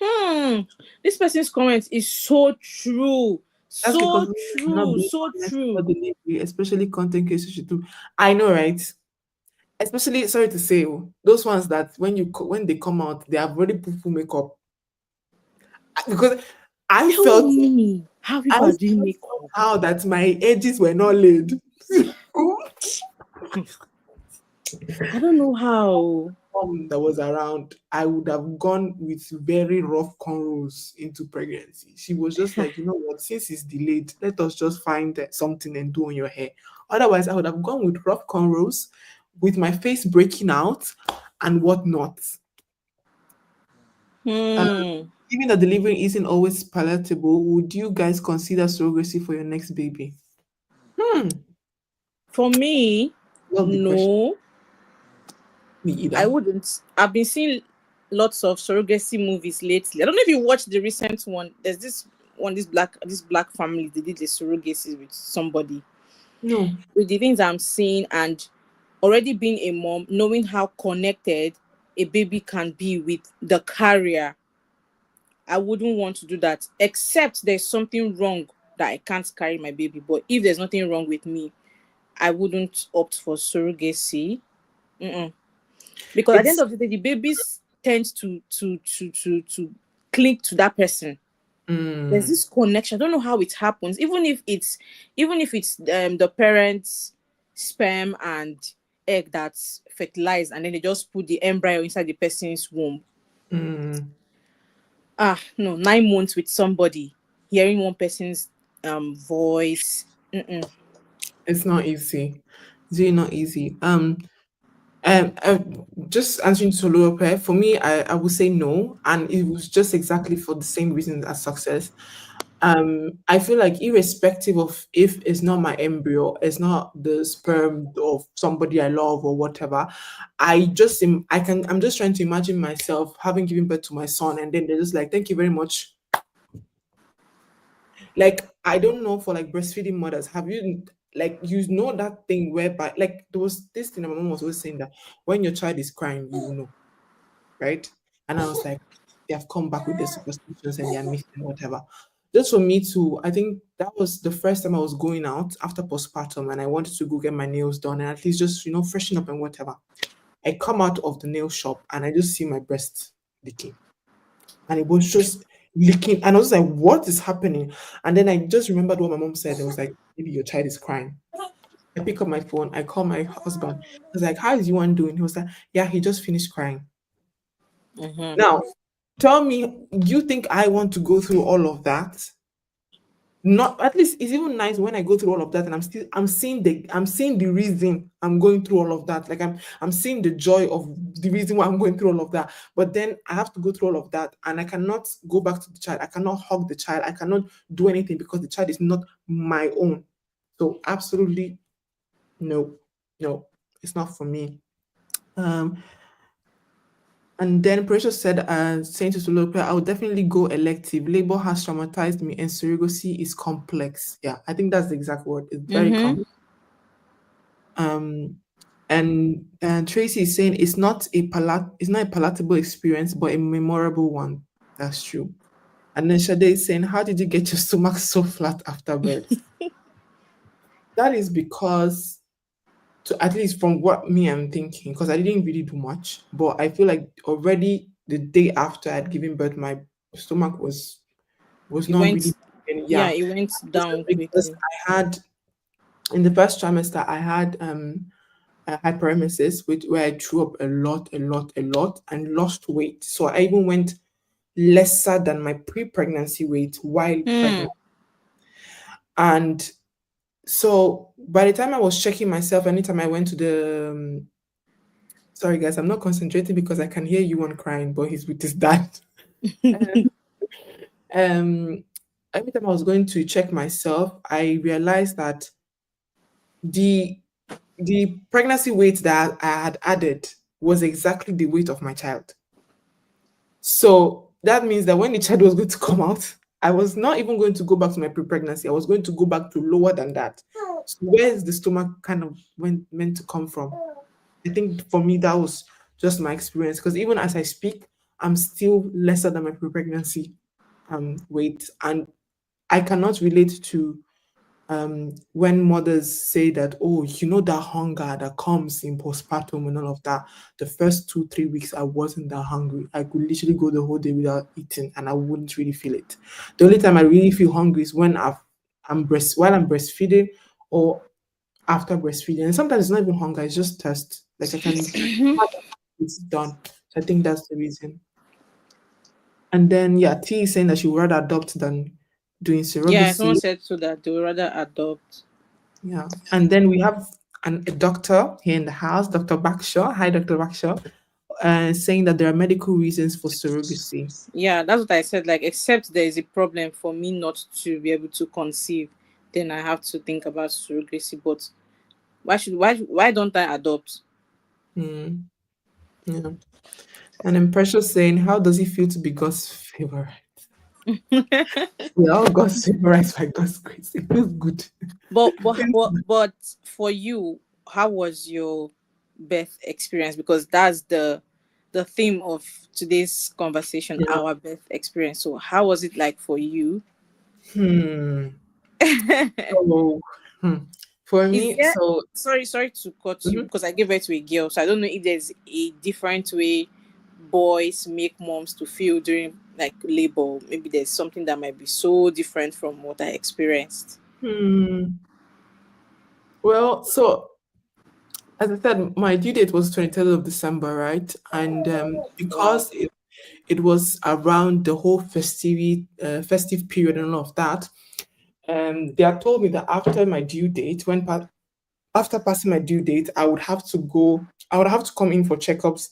Hmm. This person's comment is so true. that's because So we are not true. being So honest true. about delivery, especially content cases you do. I know, right? Especially, sorry to say, those ones that when they come out, they have already put full makeup. Because I Tell felt me how I people are doing felt makeup. somehow that my edges were not laid. I don't know how. That was around, I would have gone with very rough cornrows into pregnancy. She was just like, you know what, since it's delayed, let us just find something and do on your hair. Otherwise, I would have gone with rough cornrows, with my face breaking out and whatnot. Uh, Hmm. Given that delivery isn't always palatable, would you guys consider surrogacy for your next baby? Hmm, For me, love the question. no, Me I either. wouldn't. I've been seeing lots of surrogacy movies lately. I don't know if you watched the recent one. There's this one, this black family. They did a surrogacy with somebody. No. With the things I'm seeing, and already being a mom, knowing how connected a baby can be with the carrier, I wouldn't want to do that. Except there's something wrong that I can't carry my baby. But if there's nothing wrong with me, I wouldn't opt for surrogacy. Mm-mm. Because at the end It's of the day, the babies tend to cling to that person. There's mm, this connection. I don't know how it happens. Even if it's the parents' sperm and egg that's fertilized, and then they just put the embryo inside the person's womb. mm. Ah, no, 9 months with somebody, hearing one person's voice. Mm-mm. It's not easy. It's really not easy. Just answering to lower pair, for me, I would say no, and it was just exactly for the same reasons as success. I feel like irrespective of if it's not my embryo, it's not the sperm of somebody I love or whatever. I'm just trying to imagine myself having given birth to my son, and then they're just like, "Thank you very much." Like, I don't know, for like breastfeeding mothers, have you, like, that thing whereby, like, there was this thing that my mom was always saying, that when your child is crying, you will know, right? And I was like, they have come back with their superstitions and they're missing whatever. Just for me to, I think that was the first time I was going out after postpartum, and I wanted to go get my nails done and at least just freshen up and whatever. I come out of the nail shop and I just see my breast leaking, and it was just leaking. And I was like, what is happening? And then I just remembered what my mom said. It was like, maybe your child is crying. I pick up my phone, I call my husband. I was like, how is you one doing? He was like, yeah, he just finished crying. Mm-hmm. Now, tell me, you think I want to go through all of that? Not at least it's even nice when I go through all of that and I'm seeing the reason I'm going through all of that. Like I'm seeing the joy of the reason why I'm going through all of that. But then I have to go through all of that and I cannot go back to the child. I cannot hug the child. I cannot do anything because the child is not my own. So absolutely no, no, it's not for me. Um and then Precious said, saying to Solope, I would definitely go elective. Labor has traumatized me and surrogacy is complex. Yeah, I think that's the exact word. It's very Mm-hmm. complex. Um, and Tracy is saying it's not a palatable experience, but a memorable one. That's true. And then Shade is saying, how did you get your stomach so flat after birth? That is because, to at least from what me I'm thinking, because I didn't really do much, but I feel like already the day after I'd given birth, my stomach was It not went, really, and yeah, yeah, it went down because quickly. I had in the first trimester I had hyperemesis, which where I threw up a lot, and lost weight. So I even went lesser than my pre-pregnancy weight while Hmm. pregnant. And so by the time I was checking myself, anytime I went to the sorry guys, I'm not concentrating because I can hear you one crying, but he's with his dad. um every time I was going to check myself, I realized that the the pregnancy weight that I had added was exactly the weight of my child. So that means that when the child was going to come out, I was not even going to go back to my pre-pregnancy. I was going to go back to lower than that. So where is the stomach kind of meant to come from? I think for me that was just my experience because even as I speak, I'm still lesser than my pre-pregnancy weight, and I cannot relate to when mothers say that, oh, you know, that hunger that comes in postpartum and all of that, the first 2 3 weeks I wasn't that hungry. I could literally go the whole day without eating and I wouldn't really feel it. The only time I really feel hungry is when while I'm breastfeeding or after breastfeeding. And sometimes it's not even hunger, it's just thirst. Like it's done. So I think that's the reason. And then yeah, T is saying that she would rather adopt than doing Yeah, someone surrogacy. said so that they would rather adopt. Yeah. And then we have a doctor here in the house, Dr. Bakshaw. Hi, Dr. Bakshaw. Saying that there are medical reasons for surrogacy. Yeah, that's what I said. Like, except there is a problem for me not to be able to conceive, then I have to think about surrogacy. But why don't I adopt? Mm, yeah. And then Precious saying, how does it feel to be God's favorite? We are all God's favorites by God's grace. It feels good. but for you, how was your birth experience? Because that's the theme of today's conversation, Yeah. our birth experience. So how was it like for you? Hmm. So, hmm. For Is me, there, so sorry to cut you mhm. because I gave birth to a girl, so I don't know if there's a different way boys make moms to feel during like labor. Maybe there's something that might be so different from what I experienced. Hmm. Well, so as I said, my due date was 23rd of December, right? And Wow. because it was around the whole festive period and all of that, they had told me that after my due date, after passing my due date, I would have to come in for checkups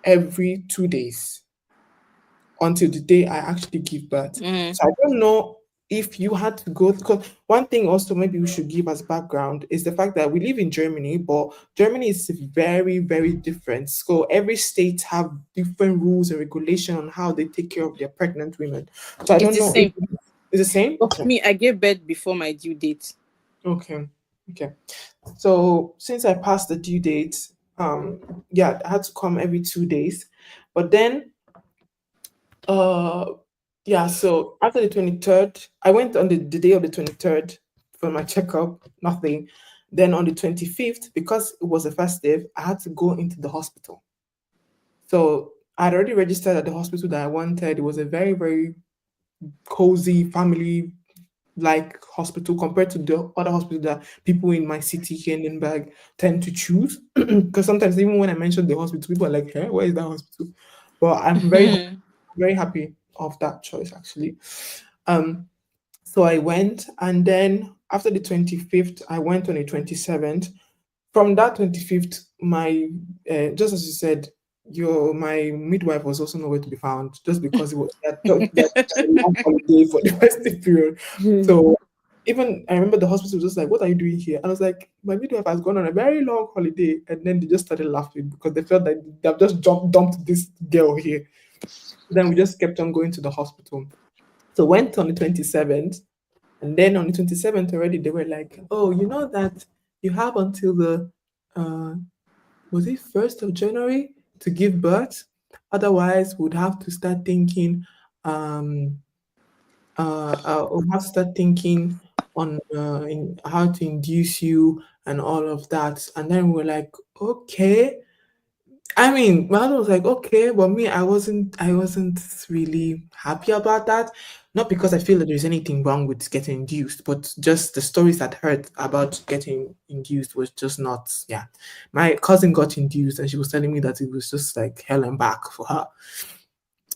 every 2 days until the day I actually give birth. Mm. So I don't know if you had to go, because one thing also maybe we should give as background is the fact that we live in Germany, but Germany is very, very different. So every state have different rules and regulation on how they take care of their pregnant women. So I It's don't the know if same. it's the same. But for Okay. me, I gave birth before my due date. Okay. Okay. So since I passed the due date, yeah, I had to come every 2 days. But then uh yeah, so after the 23rd, I went on the day of the 23rd for my checkup, nothing. Then on the 25th, because it was a festive, I had to go into the hospital. So I'd already registered at the hospital that I wanted. It was a very, very cozy family like hospital compared to the other hospital that people in my city here in Nuremberg tend to choose. Because sometimes even when I mention the hospital, people are like, "Hey, where is that hospital?" But I'm very happy of that choice actually. Um, So I went, and then after the 25th, I went on the 27th. From that 25th, my just as you said, your my midwife was also nowhere to be found, just because it was that long holiday for the festive period. So even I remember the hospital was just like, "What are you doing here?" And I was like, "My midwife has gone on a very long holiday," and then they just started laughing because they felt that they've just dumped this girl here. Then we just kept on going to the hospital. So went on the 27th, and then on the 27th already they were like, "Oh, you know that you have until the uh was it 1st of January to give birth? Otherwise, we'd have to start thinking, um, we'll have to start thinking on in how to induce you and all of that." And then we're like, okay. I mean, my husband was like, okay, but me, I wasn't really happy about that. Not because I feel that there's anything wrong with getting induced, but just the stories that heard about getting induced was just not, yeah. My cousin got induced and she was telling me that it was just like hell and back for her.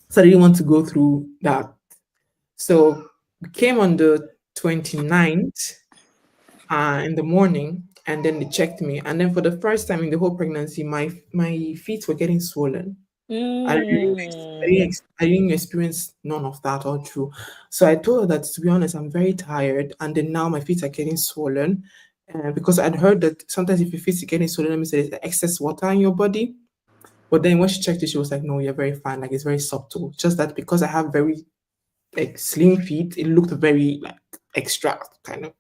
So I didn't want to go through that. So we came on the 29th in the morning, and then they checked me. And then for the first time in the whole pregnancy, my feet were getting swollen. Mm. I didn't experience none of that all through. So I told her that, to be honest, I'm very tired, and then now my feet are getting swollen. Because I'd heard that sometimes if your feet are getting swollen, let me say there's excess water in your body. But then when she checked it, she was like, "No, you're very fine. Like, it's very subtle. Just that because I have very like slim feet, it looked very like extra kind of."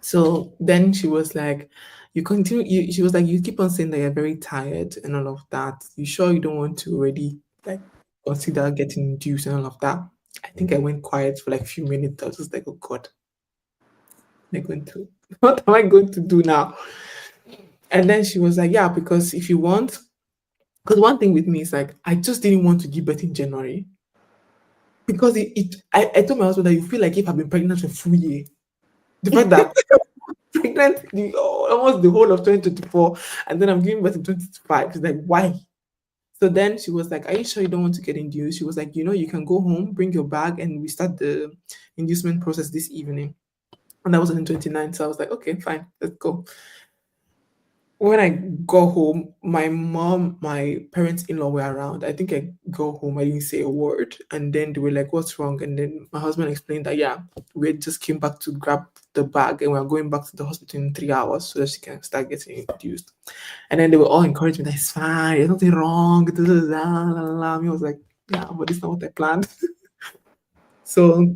So then she was like, "You continue." She was like, "You keep on saying that you're very tired and all of that. You sure you don't want to already like consider getting induced and all of that?" I think I went quiet for like a few minutes. I was just like, "Oh God, what am I going to? What am I going to do now?" And then she was like, "Yeah, because if you want, because one thing with me is like, I just didn't want to give birth in January because I told my husband that you feel like if I've been pregnant for a full year. The fact that pregnant almost the whole of 2024, and then I'm giving birth in 2025. She's like, why?" So then she was like, "Are you sure you don't want to get induced?" She was like, "You can go home, bring your bag, and we start the inducement process this evening." And that was on the 29th. So I was like, "Okay, fine, let's go." When I got home, my mom, my parents-in-law were around. I think I got home, I didn't say a word. And then they were like, "What's wrong?" And then my husband explained that, yeah, we just came back to grab the bag and we're going back to the hospital in 3 hours so that she can start getting induced. And then they were all encouraging me that it's fine, there's nothing wrong. Da, da, da, da, da, da. I was like, yeah, but it's not what I planned. So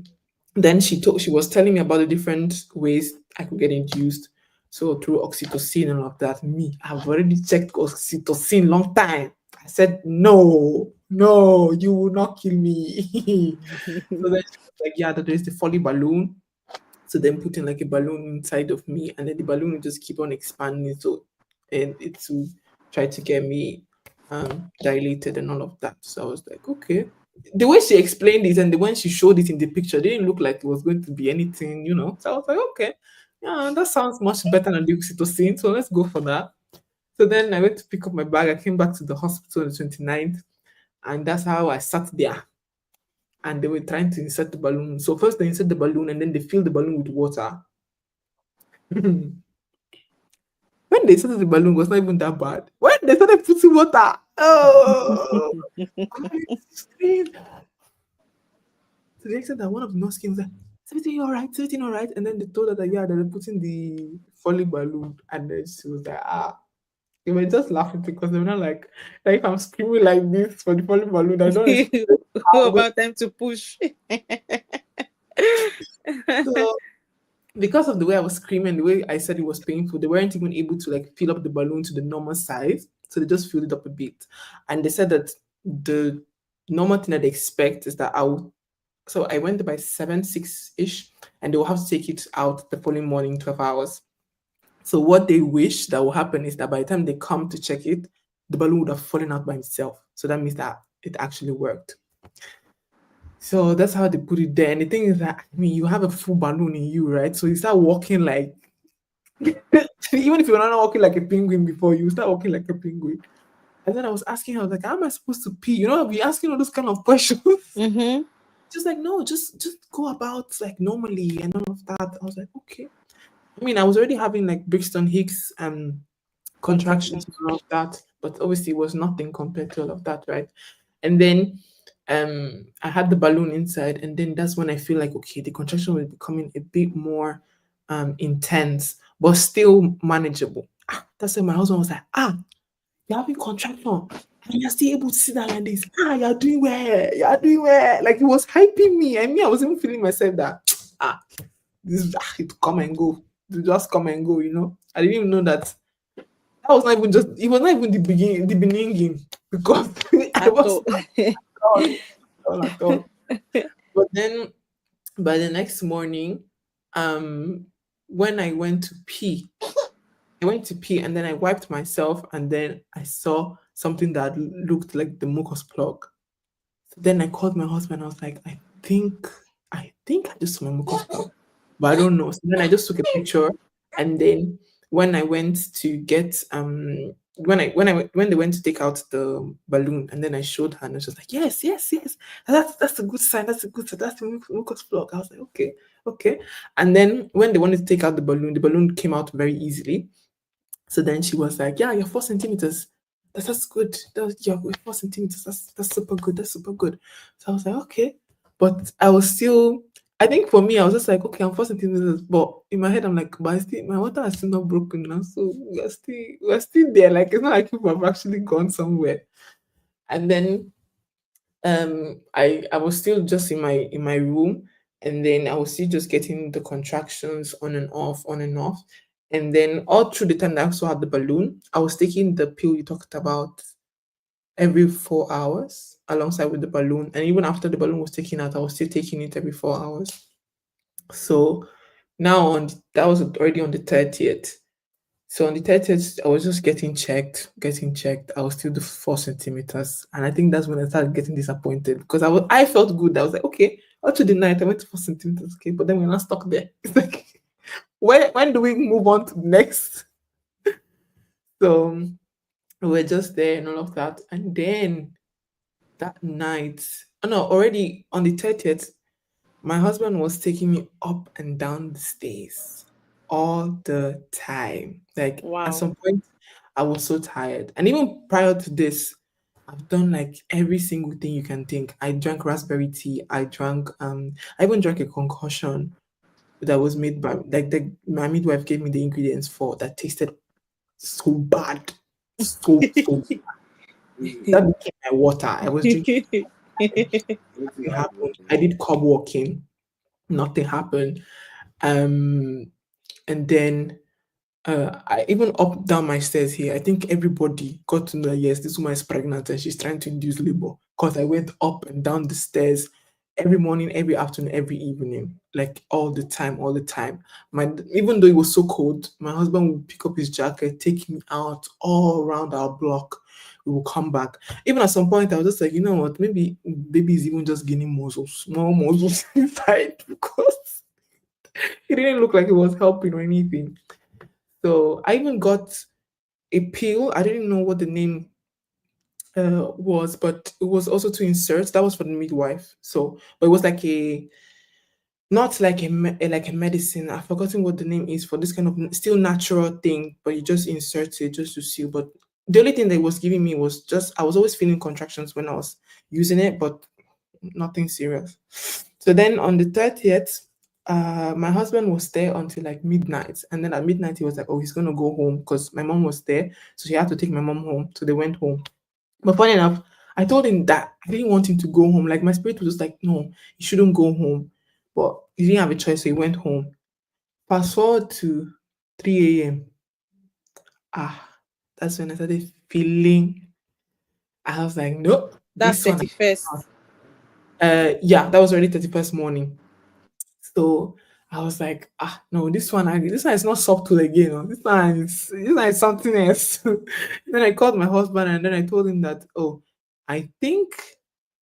then she was telling me about the different ways I could get induced. So through oxytocin and all of that. Me, I've already checked oxytocin long time. I said, no, no, you will not kill me. So then she was like, yeah, that there's the Folly balloon. So then putting like a balloon inside of me, and then the balloon will just keep on expanding. So and it will try to get me dilated and all of that. So I was like, okay. The way she explained it and the when she showed it in the picture didn't look like it was going to be anything. So I was like, okay, yeah, that sounds much better than the oxytocin. So let's go for that. So then I went to pick up my bag. I came back to the hospital on the 29th, and that's how I sat there. And they were trying to insert the balloon. So first they insert the balloon and then they fill the balloon with water. When they started the balloon, it was not even that bad. When they started putting water, oh, I screamed to the extent that one of the nurse came was like, "Is everything all right? Is everything all right?" And then they told her that, yeah, they were putting the falling balloon. And then she was like, ah. They were just laughing because they were not like if I'm screaming like this for the falling balloon, I don't expect What how I'm going about them to push? to. Because of the way I was screaming, the way I said it was painful, they weren't even able to like fill up the balloon to the normal size. So they just filled it up a bit. And they said that the normal thing that they expect is that so I went by 7, 6-ish, and they will have to take it out the following morning, 12 hours. So what they wish that will happen is that by the time they come to check it, the balloon would have fallen out by itself. So that means that it actually worked. So that's how they put it there. And the thing is that, I mean, you have a full balloon in you, right? So you start walking like, even if you're not walking like a penguin before, you start walking like a penguin. And then I was asking her, I was like, how am I supposed to pee? I'll be asking all those kind of questions. Mm-hmm. Just like, no, just go about like normally and all of that. I was like, okay. I mean, I was already having like Brixton Hicks contractions and Contractions. all of that, but obviously it was nothing compared to all of that, right? And then I had the balloon inside, and then that's when I feel like okay, the contraction was becoming a bit more intense, but still manageable. That's when my husband was like, you're having contraction and you're still able to sit down like this. You're doing well, you're doing well. Like he was hyping me. I mean, I was even feeling myself that this it come and go. It just come and go, you know. I didn't even know that was not even just it was not even the beginning because I At was all. at all. But then by the next morning, um when I went to pee and then I wiped myself and then I saw something that looked like the mucus plug. So then I called my husband. I was like, I think I just saw my mucus plug, but I don't know. So then I just took a picture, and then when I went to get when they went to take out the balloon, and then I showed her, and she was like, yes, yes, yes, that's a good sign. That's a good sign. That's the mucus plug. I was like, okay, okay. And then when they wanted to take out the balloon came out very easily. So then she was like, "Yeah, you're 4 centimeters. That's good. You're 4 centimeters. That's super good. That's super good." So I was like, "Okay," but I was still. I think for me, I was just like, "Okay, I'm 4 centimeters," but in my head, I'm like, "But my water is still not broken now, so we're still there. Like it's not like people have actually gone somewhere." And then I was still just in my room, and then I was still just getting the contractions on and off, on and off. And then all through the time that I also had the balloon, I was taking the pill you talked about every 4 hours alongside with the balloon. And even after the balloon was taken out, I was still taking it every 4 hours. So now that was already on the 30th. So on the 30th, I was just getting checked. I was still the 4 centimeters. And I think that's when I started getting disappointed because I felt good. I was like, okay, up to the night, I went to 4 centimeters, okay, but then we're not stuck there. It's like, when do we move on to the next? So we were just there and all of that. And then that night, oh no, already on the 30th, my husband was taking me up and down the stairs all the time. Like at Wow. some point, I was so tired. And even prior to this, I've done like every single thing you can think. I drank raspberry tea. I even drank a concoction that was made by my midwife gave me the ingredients for that tasted so bad. So that became my water. I was drinking. Nothing happened. I did cob walking. Nothing happened. Um, and then I even up down my stairs here. I think everybody got to know that yes, this woman is pregnant and she's trying to induce labor. Because I went up and down the stairs every morning, every afternoon, every evening, like all the time, all the time. Even though it was so cold, my husband would pick up his jacket, take me out all around our block. We will come back. Even at some point, I was just like, you know what? Maybe baby is even just gaining muscles, small muscles inside because it didn't look like it was helping or anything. So I even got a pill. I didn't know what the name was, but it was also to insert. That was for the midwife. So, but it was like not like like a medicine. I've forgotten what the name is for this kind of still natural thing, but you just insert it just to seal. But the only thing they was giving me was just I was always feeling contractions when I was using it, but nothing serious. So then on the 30th, my husband was there until like midnight. And then at midnight, he was like, oh, he's going to go home because my mom was there. So he had to take my mom home. So they went home. But funny enough, I told him that I didn't want him to go home. Like my spirit was just like, no, he shouldn't go home. But he didn't have a choice. So he went home. Fast forward to 3 a.m. That's when I started feeling. I was like, nope, That's this one. 31st. Yeah, that was already 31st morning. So I was like, no, this one is not subtle again. Oh. This one is something else. Then I called my husband and then I told him that, oh, I think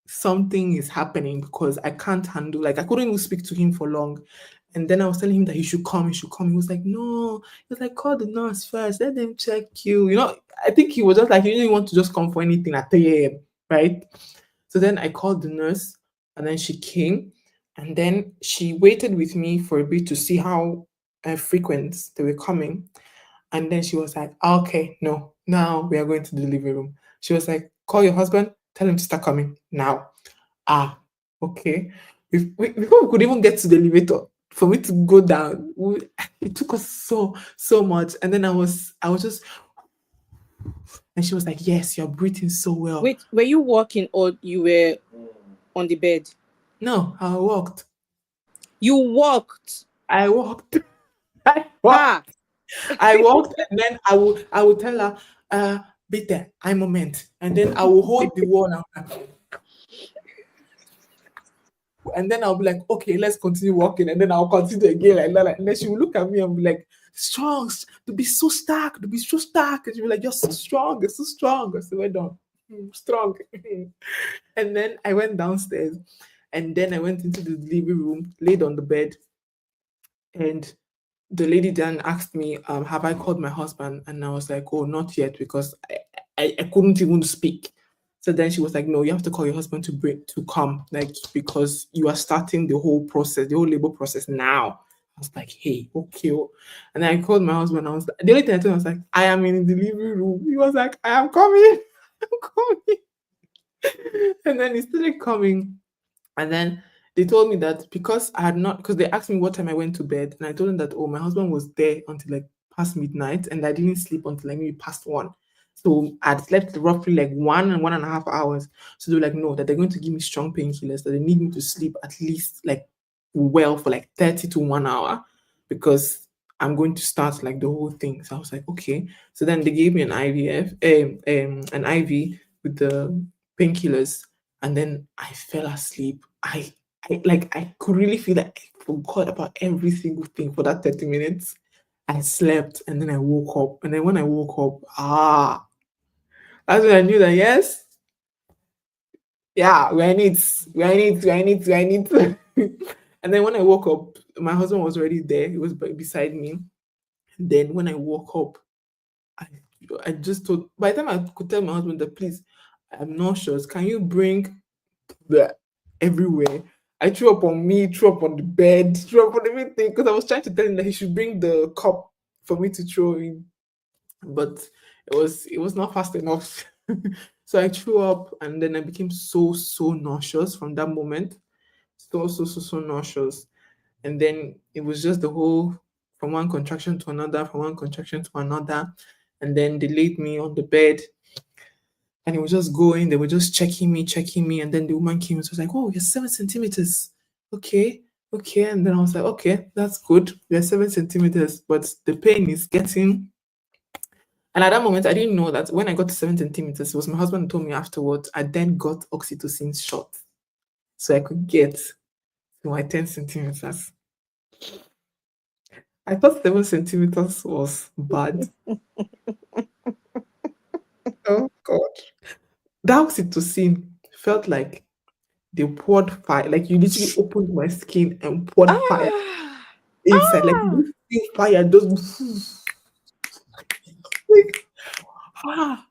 something is happening because I can't handle like I couldn't even speak to him for long. And then I was telling him that he should come, he should come. He was like, no, he was like, call the nurse first, let them check you. I think he was just like he didn't want to just come for anything at 3 a.m. Right. So then I called the nurse And then she came, and then she waited with me for a bit to see how frequent they were coming. And then she was like, okay, no, now we are going to the living room. She was like, call your husband, tell him to start coming now. Ah, okay. Before we could even get to the elevator, for me to go down, it took us so much. And then I was just, and she was like, yes, you're breathing so well. Wait, were you walking or you were on the bed? No, I walked. You walked. I walked. I walked. Ah, I walked, and then I would tell her, be there, I moment. And then I will hold the wall and then I'll be like, okay, let's continue walking. And then I'll continue again like that. And then she will look at me and be like, strong, to be so stark, to be so stark. And she'll be like, you're so strong, you're so strong. I said, well done. Strong. And then I went downstairs, and then I went into the living room, laid on the bed, and the lady then asked me, have I called my husband? And I was like, oh, not yet, because I couldn't even speak. So then she was like, no, you have to call your husband to come, like, because you are starting the whole process, the whole labor process now. I was like, hey, okay. And then I called my husband. I was like, the only thing I told him, I was like, I am in the living room. He was like, I am coming. I'm coming. And then he started coming. And then they told me that because I had not, because they asked me what time I went to bed, and I told them that, oh, my husband was there until like past midnight, and I didn't sleep until like maybe past 1. So I'd slept roughly like 1.5 hours. So they were like, no, that they're going to give me strong painkillers, that they need me to sleep at least like well for like 30 to 1 hour, because I'm going to start like the whole thing. So I was like, okay. So then they gave me an IV with the painkillers, and then I fell asleep. I could really feel like I forgot about every single thing for that 30 minutes. I slept, and then I woke up. And then when I woke up, that's when I knew that yes, yeah, we're in it. We're in it. We're in it. We're in it. And then when I woke up, my husband was already there. He was beside me. And then when I woke up, I I just told, by the time I could tell my husband that, please, I'm nauseous. Can you bring the everywhere? I threw up on me, threw up on the bed, threw up on everything, because I was trying to tell him that he should bring the cup for me to throw in, but it was not fast enough. So I threw up, and then I became so nauseous from that moment, so nauseous. And then it was just the whole, from one contraction to another, from one contraction to another. And then they laid me on the bed, and it was just going. They were just checking me. And then the woman came and was like, oh, you're 7 centimeters. Okay. Okay. And then I was like, okay, that's good. You're 7 centimeters, but the pain is getting. And at that moment, I didn't know that when I got to 7 centimeters, it was my husband who told me afterwards. I then got oxytocin shot so I could get to my 10 centimeters. I thought 7 centimeters was bad. Oh God. The oxytocin felt like they poured fire. Like you literally opened my skin and poured fire ah, inside. Like you feel fire just like, ah.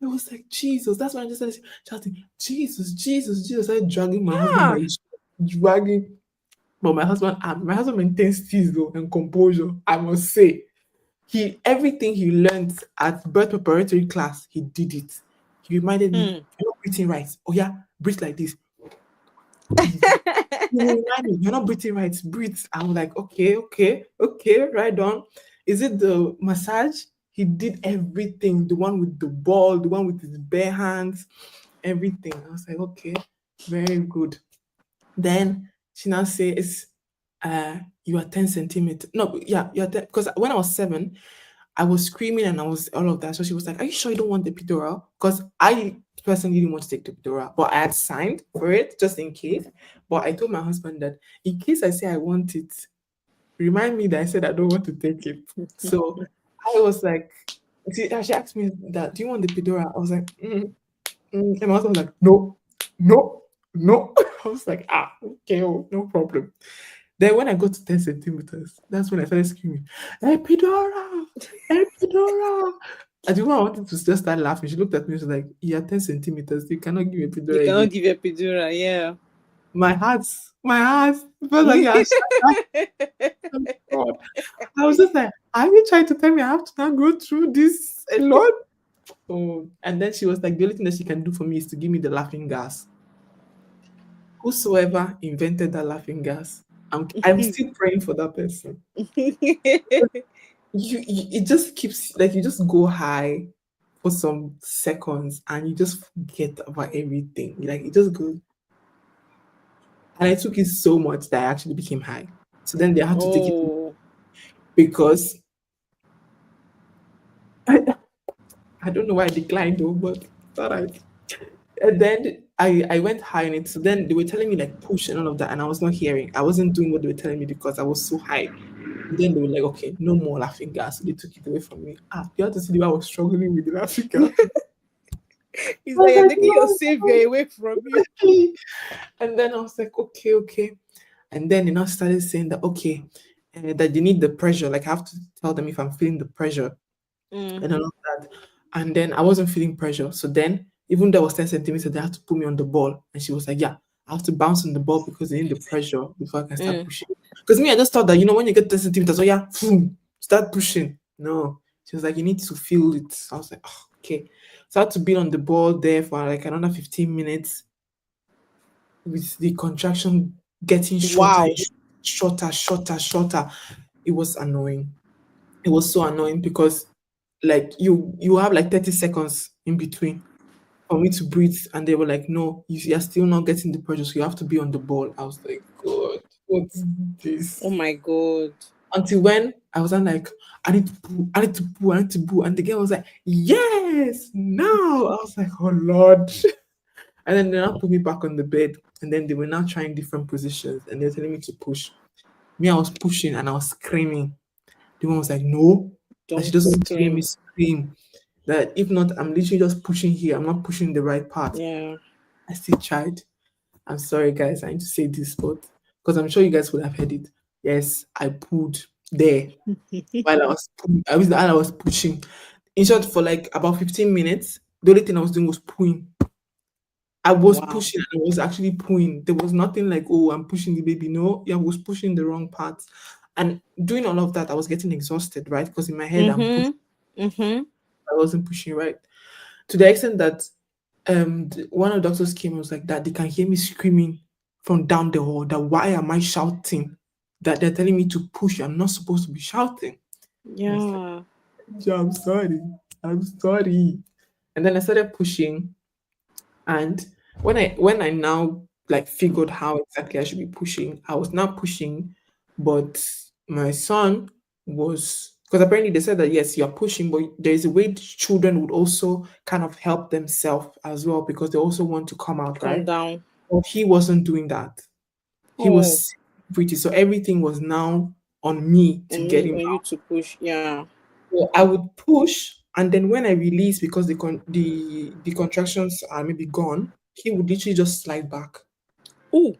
I was like, Jesus. That's when I just started shouting, Jesus, Jesus, Jesus. I started dragging my husband by ah. his dragging. But my husband maintains peace though and composure, I must say. Everything he learned at birth preparatory class, he did it. He reminded me, you're not breathing right. Oh yeah, breathe like this. Breathe. He will remind me, you're not breathing right. Breathe. I'm like, okay, right on. Is it the massage? He did everything. The one with the ball, the one with his bare hands, everything. I was like, okay, very good. Then she now says, you are 10 centimeters. No, yeah, you're 10. Because when I was 7, I was screaming and I was all of that. So she was like, are you sure you don't want the epidural? Because I personally didn't want to take the epidural, but I had signed for it just in case. But I told my husband that in case I say I want it, remind me that I said I don't want to take it. So I was like, she asked me that, do you want the epidural? I was like, And my husband was like, no. I was like, okay, no problem. Then when I got to 10 centimeters, that's when I started screaming, epidural. And the woman wanted to just start laughing. She looked at me, she was like, you're 10 centimeters. You cannot give You epidural cannot again. give epidural, yeah. my heart felt like God. I was just like, are you trying to tell me I have to now go through this alone? Oh, and then she was like, the only thing that she can do for me is to give me the laughing gas. Whosoever invented that laughing gas, I'm still praying for that person. It just keeps like you just go high for some seconds and you just forget about everything. Like it just goes, and I took it so much that I actually became high. So then they had to take it Oh. because I don't know why I declined though, but it's all right. And then I went high on it. So then they were telling me like push and all of that, and I was not hearing. I wasn't doing what they were telling me because I was so high. And then they were like, okay, no more laughing gas. So they took it away from me. You have to see the way I was struggling with the laughing gas. It's I like was you're like, taking your savior away from you. no. And then I was like, okay. And then they now started saying that, okay, that they need the pressure. Like I have to tell them if I'm feeling the pressure and all Mm-hmm. of that. And then I wasn't feeling pressure. So then, even though I was 10 centimeters, they had to put me on the ball. And she was like, yeah, I have to bounce on the ball because they need the pressure before I can start Mm. pushing. Because me, I just thought that, when you get 10 centimeters, oh yeah, boom, start pushing. No. She was like, you need to feel it. I was like, oh, okay. So I had to be on the ball there for like another 15 minutes with the contraction getting shorter, Wow. shorter. It was annoying. It was so annoying because like you have like 30 seconds in between for me to breathe, and they were like, no, you're still not getting the pressure, so you have to be on the ball. I was like, God, what's Oh this? my God. Until when I was like, I need to poo, I need to poo. And the girl was like, yes, now. I was like, oh Lord. And then they now put me back on the bed, and then they were now trying different positions, and they're telling me to push. Me, I was pushing and I was screaming. The one was like, no, that she Don't doesn't want to hear me scream. scream. That if not, I'm literally just pushing here. I'm not pushing the right part. Yeah. I still tried. I'm sorry, guys. I need to say this, but because I'm sure you guys would have heard it. Yes, I pulled there while I was pulling. I was pushing. In short, for like about 15 minutes, the only thing I was doing was pulling. I was Wow. pushing and I was actually pulling. There was nothing like, oh, I'm pushing the baby. No, yeah, I was pushing the wrong parts. And doing all of that, I was getting exhausted, right? Because in my head, I'm pushing. Mm-hmm. Mm-hmm. I wasn't pushing right. To the extent that one of the doctors came and was like that they can hear me screaming from down the hall that why am I shouting? That they're telling me to push. I'm not supposed to be shouting. I was like, Yeah. "Yeah, I'm sorry. I'm sorry." And then I started pushing. And when I now like figured how exactly I should be pushing, I was not pushing, but my son was, because apparently they said that yes, you're pushing, but there's a way children would also kind of help themselves as well because they also want to come out, Calm right? down. But he wasn't doing that. He Oh, was pretty, so everything was now on me to get him on you out. to push. Yeah. So I would push, and then when I release, because the contractions are maybe gone, he would literally just slide back. Oh,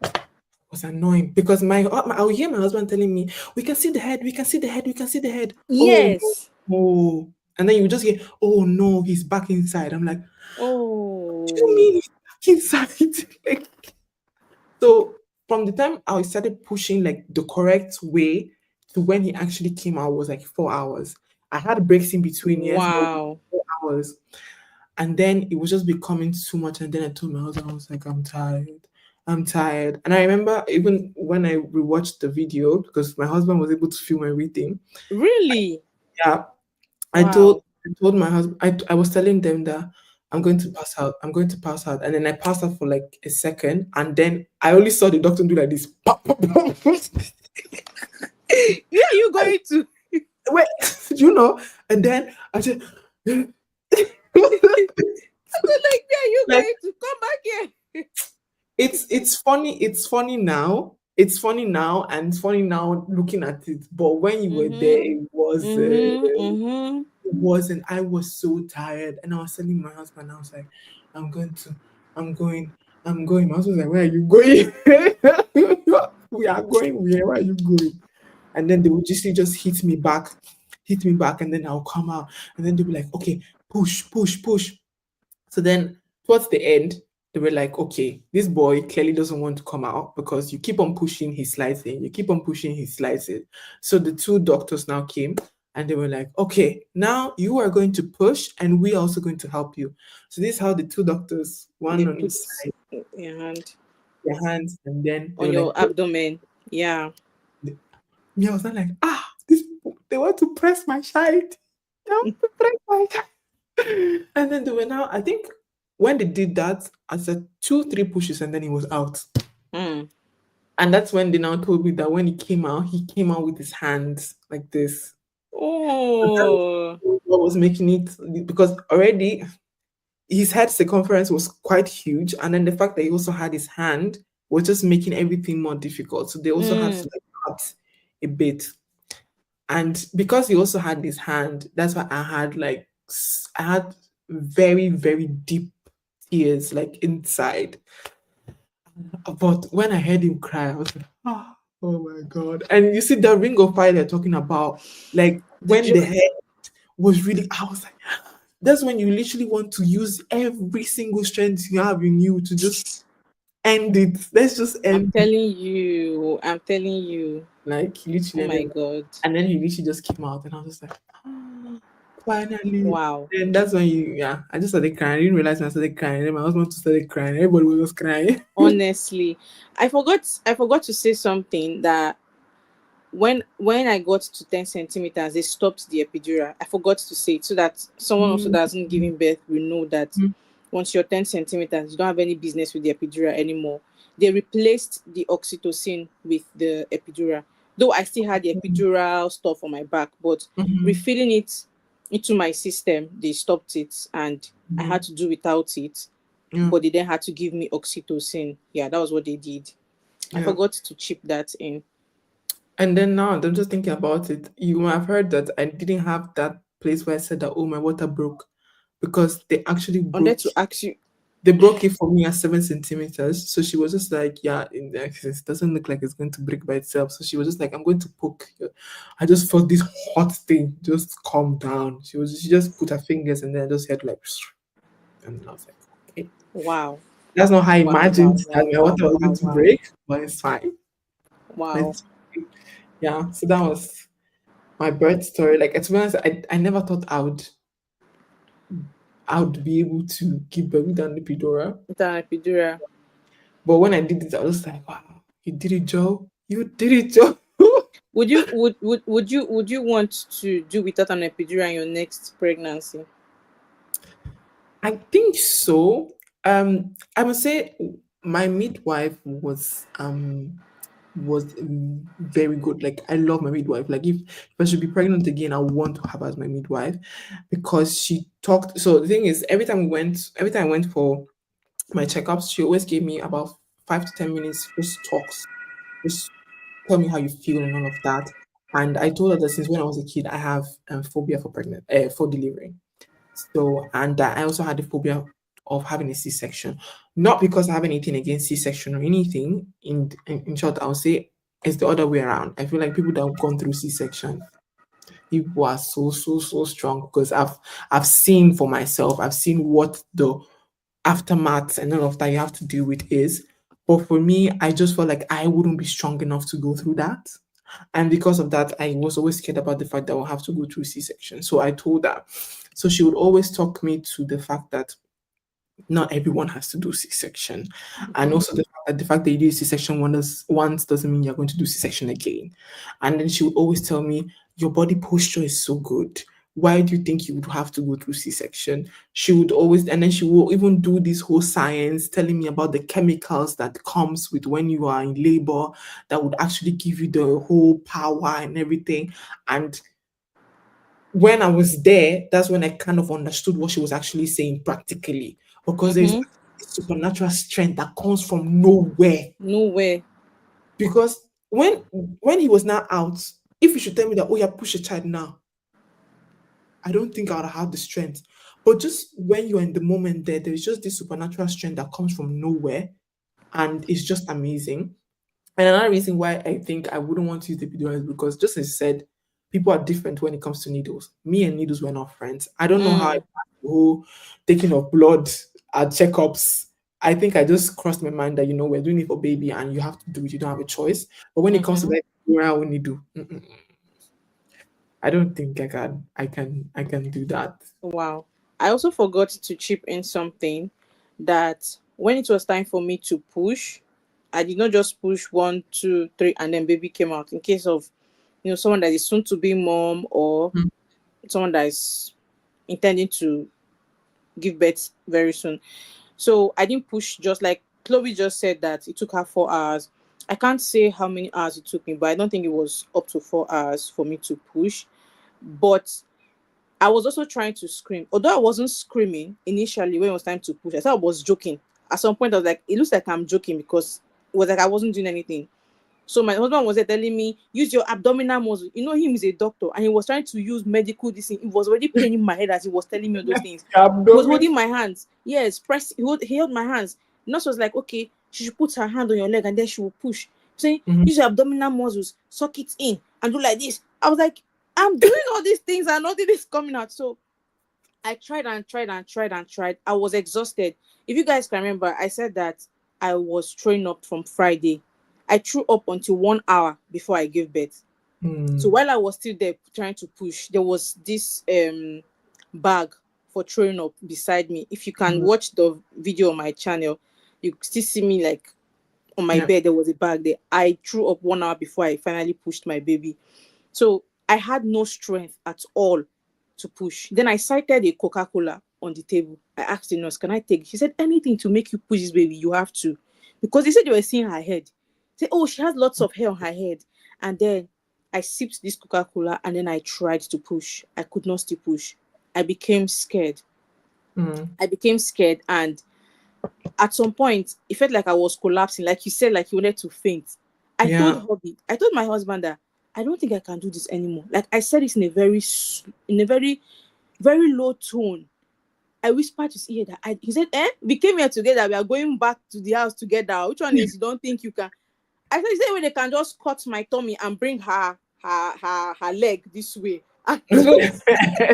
It was annoying because I would hear my husband telling me, "We can see the head, we can see the head, we can see the head." Oh no, yes. oh, and then you just hear, "Oh no, he's back inside." I'm like, "What do you Oh, mean he's back inside?" Like, so from the time I started pushing like the correct way to when he actually came out was like 4 hours. I had breaks in between, yes, but 4 hours. And then it was just becoming too much. And then I told my husband, I was like, I'm tired. I'm tired. And I remember even when I rewatched the video, because my husband was able to film everything. really? Yeah. I Wow. told I told my husband, I was telling them that I'm going to pass out. I'm going to pass out. And then I passed out for like a second. And then I only saw the doctor do like this. Where are you going to? Wait, and then I said, I said, like, where are you like going to? Come back here. it's funny now. It's funny now, and it's funny now looking at it. But when you were there, Mm-hmm. it was Mm-hmm. Mm-hmm. it wasn't. I was so tired, and I was telling my husband, I was like, I'm going to, I'm going, I'm going. My husband was like, where are you going? We are going. Where are you going? And then they would just hit me back, and then I'll come out, and then they'll be like, okay, push. So then towards the end, they were like, okay, this boy clearly doesn't want to come out because you keep on pushing his slides in, you keep on pushing his slides in. So the two doctors now came and they were like, okay, now you are going to push and we are also going to help you. So this is how the two doctors, They one on put each side, your hand their hands, and then they on were your like, abdomen. Yeah. me, I was not like, this, they want to press my child. They want to press my child. And then they were now, I think when they did that, I said two, three pushes and then he was out. Mm. And that's when they now told me that when he came out with his hands like this. So that's Oh. what was making it, because already his head circumference was quite huge. And then the fact that he also had his hand was just making everything more difficult. So they also had to Mm. like cut a bit. And because he also had his hand, that's why I had like I had very, very deep tears like inside. But when I heard him cry, I was like, oh my god. And you see the ring of fire they're talking about, like Did when you? the head was really, I was like, that's when you literally want to use every single strength you have in you to just end it. Let's just I'm end it. telling you. I'm telling you. Like he Oh literally my ended it. God. And then he literally just came out and I was just like, finally. Wow. And that's when I just started crying. I didn't realize when I started crying. Then my husband too started crying. Everybody was just crying. Honestly, I forgot to say something that when I got to 10 centimeters, they stopped the epidural. I forgot to say it so that someone also that hasn't given birth will know that once you're 10 centimeters, you don't have any business with the epidural anymore. They replaced the oxytocin with the epidural. Though I still had the epidural stuff on my back, but Mhm. refilling it into my system, they stopped it and I had to do without it. Yeah, But they then had to give me oxytocin. Yeah, that was what they did. I yeah. forgot to chip that in. And then now I'm just thinking about it. You might have heard that I didn't have that place where I said that, oh, my water broke, because they actually Wanted broke to ask you. they broke it for me at 7 centimeters. So she was just like, yeah, in the access, it doesn't look like it's going to break by itself. So she was just like, I'm going to poke. I just felt this hot thing just calm down. She just put her fingers and then I just had like, and I was like, okay. Wow. That's not how I Wow, wow, imagined that wow, my wow, water was going wow, to wow. break, but it's fine. Wow. It's fine. Yeah, so that was my birth story. Like, to be honest, I never thought I would be able to give birth without the epidural. The epidural. But when I did it, I was like, wow, you did it, Joe. You did it, Joe. Would you want to do without an epidural in your next pregnancy? I think so. I would say my midwife was very good. Like I love my midwife. Like if I should be pregnant again, I want to have her as my midwife because she talked. So the thing is, every time I went for my checkups, she always gave me about 5 to 10 minutes just talks, just tell me how you feel and all of that. And I told her that since when I was a kid, I have phobia for delivering. So, and I also had the phobia of having a C-section. Not because I have anything against C-section or anything. In short, I would say it's the other way around. I feel like people that have gone through C-section, people are so so so strong because I've seen for myself. I've seen what the aftermath and all of that you have to deal with is. But for me, I just felt like I wouldn't be strong enough to go through that. And because of that, I was always scared about the fact that I'll have to go through C-section. So I told her. So she would always talk me to the fact that not everyone has to do C-section. And also the fact that you do C-section once doesn't mean you're going to do C-section again. And then she would always tell me, your body posture is so good. Why do you think you would have to go through C-section? She would always, and then she will even do this whole science telling me about the chemicals that comes with when you are in labor that would actually give you the whole power and everything. And when I was there, that's when I kind of understood what she was actually saying practically. Because there's Mm-hmm. supernatural strength that comes from nowhere. Nowhere. Because when he was now out, if you should tell me that, oh yeah, push a child now, I don't think I would have the strength. But just when you're in the moment there's just this supernatural strength that comes from nowhere, and it's just amazing. And another reason why I think I wouldn't want to use the epidural is because, just as you said, people are different when it comes to needles. Me and needles were not friends. I don't know how I Mm. passed the whole taking of blood at checkups I think I just crossed my mind that we're doing it for baby and you have to do it. You don't have a choice. But when it comes to Mm-hmm. like where I only do, I don't think I can do that. Wow. I also forgot to chip in something that when it was time for me to push, I did not just push one, two, three, and then baby came out. In case of someone that is soon to be mom, or Mm. someone that is intending to give birth very soon. So I didn't push, just like Chloe just said that it took her 4 hours. I can't say how many hours it took me, but I don't think it was up to 4 hours for me to push. But I was also trying to scream. Although I wasn't screaming initially when it was time to push, I thought I was joking. At some point, I was like, it looks like I'm joking, because it was like I wasn't doing anything. So my husband was there telling me, use your abdominal muscle. Him is a doctor, and he was trying to use medical this thing. It was already paining my head as he was telling me all those things. He was Abdomen. holding my hands. Yes, press. He held my hands. Nurse was like, okay, she should put her hand on your leg and then she will push. Saying, Mhm. use your abdominal muscles, suck it in, and do like this. I was like, I'm doing all these things and nothing is coming out. So I tried and tried and tried and tried. I was exhausted. If you guys can remember, I said that I was throwing up from Friday. I threw up until 1 hour before I gave birth. So Mm. while I was still there trying to push, there was this bag for throwing up beside me. If you can Mm. watch the video on my channel, you still see me like on my Yeah. bed. There was a bag there. I threw up 1 hour before I finally pushed my baby. So I had no strength at all to push. Then I sighted a Coca-Cola on the table. I asked the nurse, can I take it? She said, anything to make you push this baby, you have to. Because they said they were seeing her head. Say, oh, she has lots of hair on her head. And then I sipped this Coca-Cola and then I tried to push. I could not still push. I became scared. Mm. I became scared, and at some point it felt like I was collapsing, like you said, like you wanted to faint. Yeah. I told my husband that I don't think I can do this anymore. Like I said this in a very very low tone. I whispered to his ear that he said, we came here together, we are going back to the house together. Which one is you don't think you can? I said, is there a way they can just cut my tummy and bring her leg this way? And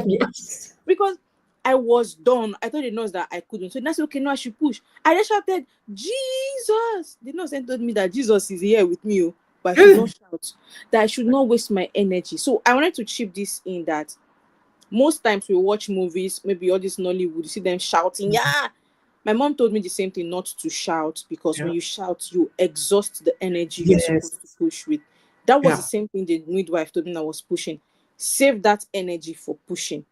Yes. because I was done. I told the nurse that I couldn't. So that's okay. No, I should push. I just shouted, Jesus. The nurse then told me that Jesus is here with me, oh, but I should not shout, that I should not waste my energy. So I wanted to chip this in that most times we watch movies, maybe all this Nollywood, you see them shouting, yeah. My mom told me the same thing, not to shout, because when Yeah. you shout, you exhaust the energy you're Yes. supposed to push with. That was the Yeah. same thing the midwife told me I was pushing. Save that energy for pushing.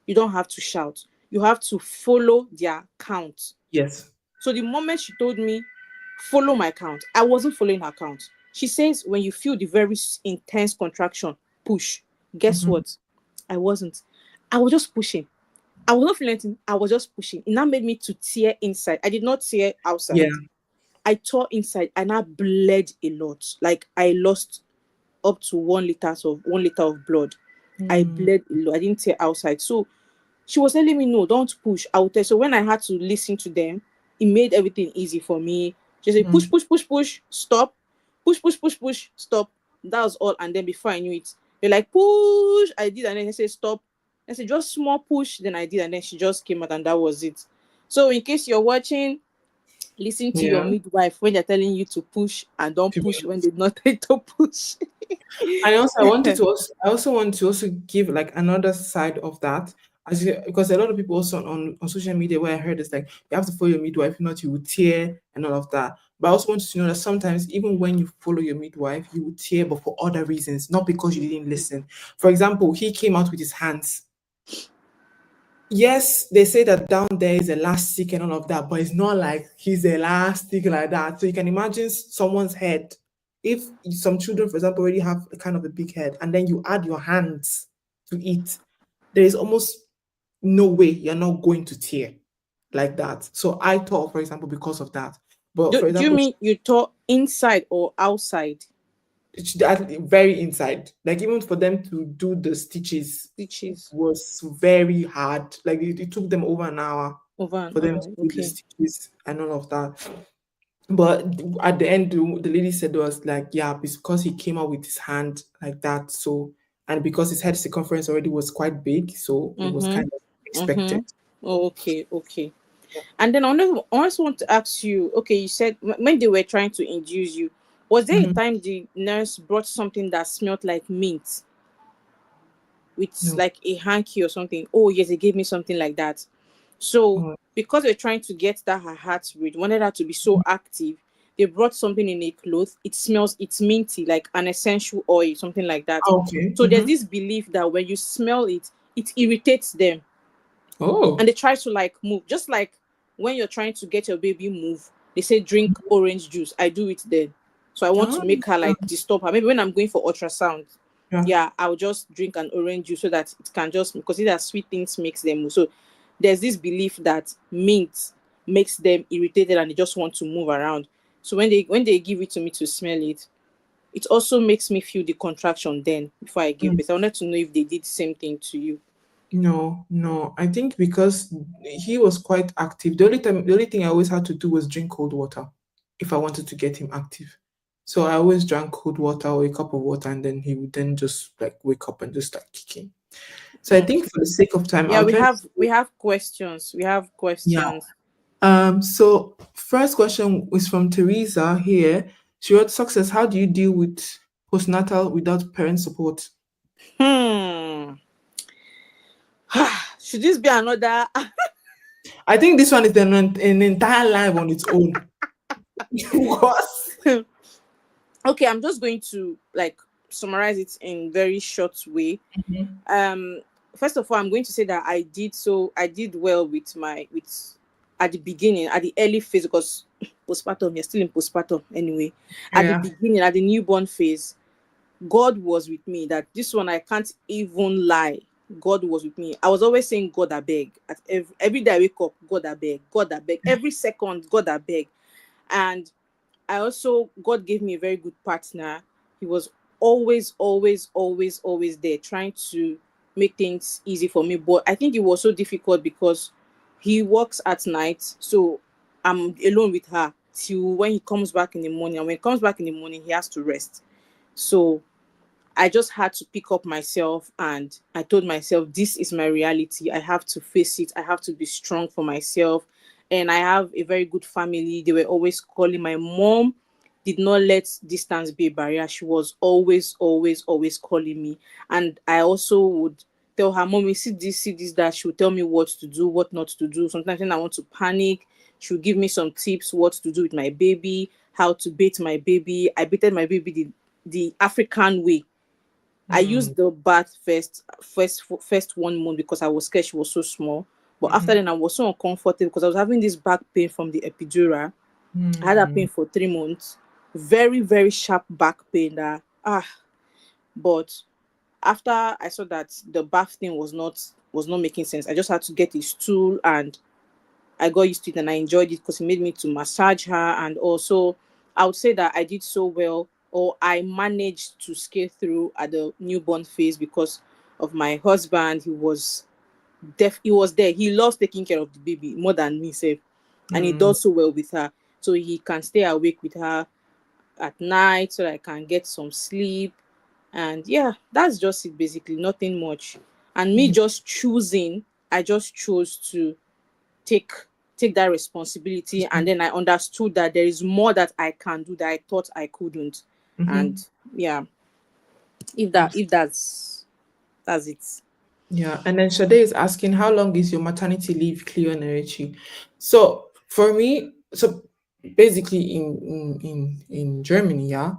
You don't have to shout. You have to follow their count. Yes. So the moment she told me, follow my count, I wasn't following her count. She says, when you feel the very intense contraction, push. Guess Mhm. what? I wasn't. I was just pushing. I was not feeling anything. I was just pushing. It now made me to tear inside. I did not tear Yeah. outside. I tore inside and I bled a lot. Like I lost up to 1 liter of blood. I Mm. bled a lot. I didn't tear outside. So she was telling me, no, don't push. I would tell. So when I had to listen to them, it made everything easy for me. She said, push, Mm. push, push, push, stop. Push, push, push, push, stop. That was all. And then before I knew it, they're like, push. I did. And then they said, stop. I said, just small push. Then I did. And then she just came out and that was it. So in case you're watching, listen to your Yeah. midwife when they're telling you to push, and don't push when they're not telling you to push. And also, I wanted to also, I also want to also give like another side of that, because a lot of people also on social media where I heard it's like you have to follow your midwife, if not you will tear and all of that. But I also want you to know that sometimes even when you follow your midwife, you will tear, but for other reasons, not because you didn't listen. For example, he came out with his hands. Yes, they say that down there is elastic and all of that, but it's not like he's elastic like that. So you can imagine someone's head. If some children, for example, already have a kind of a big head, and then you add your hands to it, there is almost no way you're not going to tear like that. So I thought, for example, because of that. But do, for do you example, mean you tore inside or outside that very inside, like even for them to do the stitches stitches? was very hard. Like it took them over an hour Over an for them to hour. do the Okay. stitches and all of that. But at the end, the lady said was like, yeah, because he came out with his hand like that. So, and because his head circumference already was quite big, so it was Mm-hmm. kind of expected. Mm-hmm. Oh, okay, okay. And then I also want to ask you, okay, you said when they were trying to induce you, was there a Mhm. time the nurse brought something that smelled like mint with No. like a hanky or something? Oh yes, they gave me something like that. So Oh. because they're trying to get that her heart rate, wanted her to be so active, they brought something in a cloth. It smells, it's minty, like an essential oil, something like that. Okay. So there's this belief that when you smell it, it irritates them and Oh. they try to like move. Just like when you're trying to get your baby move, they say drink orange juice. I do it then. So I want to Oh. make her like disturb her. Maybe when I'm going for ultrasound, Yeah. yeah, I'll just drink an orange juice so that it can just because either sweet things makes them move. So there's this belief that mint makes them irritated and they just want to move around. So when they give it to me to smell it, it also makes me feel the contraction then before I give Mm. birth. I wanted to know if they did the same thing to you. No, no. I think because he was quite active. The only thing I always had to do was drink cold water if I wanted to get him active. So I always drank cold water or a cup of water, and then he would then just like wake up and just start kicking. So I think Okay. for the sake of time, Yeah, I'll we try to have we have questions. We have yeah. questions. So first question is from Teresa here. She wrote, "Success. How do you deal with postnatal without parent support?" Hmm. Should this be another? I think this one is an entire live on its own. Because Okay, I'm just going to like summarize it in very short way. Um, First of all, I'm going to say that I did well with my with at the beginning, at the early phase, because postpartum, you're still in postpartum anyway. At the yeah. beginning, at the newborn phase, God was with me. That this one I can't even lie. God was with me. I was always saying, God, I beg. At every day I wake up, God, I beg. God, I beg. Every second, God, I beg. And I also, God gave me a very good partner. He was always, always, always, always there trying to make things easy for me. But I think it was so difficult because he works at night. So I'm alone with her till when he comes back in the morning. And when he comes back in the morning, he has to rest. So I just had to pick up myself and I told myself, this is my reality. I have to face it. I have to be strong for myself. And I have a very good family. They were always calling. My mom did not let distance be a barrier. She was always, always, always calling me. And I also would tell her, Mommy, see this, that. She would tell me what to do, what not to do. Sometimes when I want to panic, she would give me some tips, what to do with my baby, how to bathe my baby. I bathed my baby the African way. I Mm, used the bath first 1 month because I was scared she was so small. But after mhm, then, I was so uncomfortable because I was having this back pain from the epidural. I had that mm, pain for 3 months, very very sharp back pain. But after I saw that the bath thing was not making sense, I just had to get a stool and I got used to it and I enjoyed it because it made me to massage her. And also, I would say that I did so well, or I managed to scale through at the newborn phase because of my husband. He was there. He loves taking care of the baby more than me, sef. And he mm, does so well with her. So he can stay awake with her at night so that I can get some sleep. And yeah, that's just it basically, nothing much. And me mm, just choosing, I just chose to take take that responsibility, and then I understood that there is more that I can do that I thought I couldn't. mhm. And yeah, if that's it. Yeah, and then Sade is asking, how long is your maternity leave, Cleo and Erechi? So for me, so basically in Germany, yeah,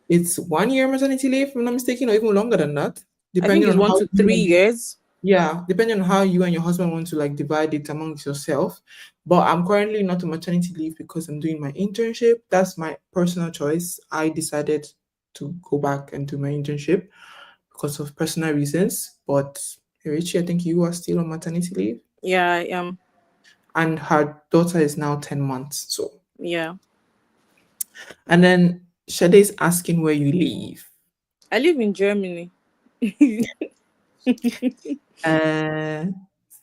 it's 1 year maternity leave, if I'm not mistaken, or even longer than that, I think depending it's on one how to you three and your years yeah, depending on how you and your husband want to like divide it amongst yourself. But I'm currently not on maternity leave because I'm doing my internship. That's my personal choice. I decided to go back and do my internship because of personal reasons. But Richie, I think you are still on maternity leave, Yeah, I am. and her daughter is now 10 months. So, Yeah, and then Shade is asking where you live. I live in Germany. Uh,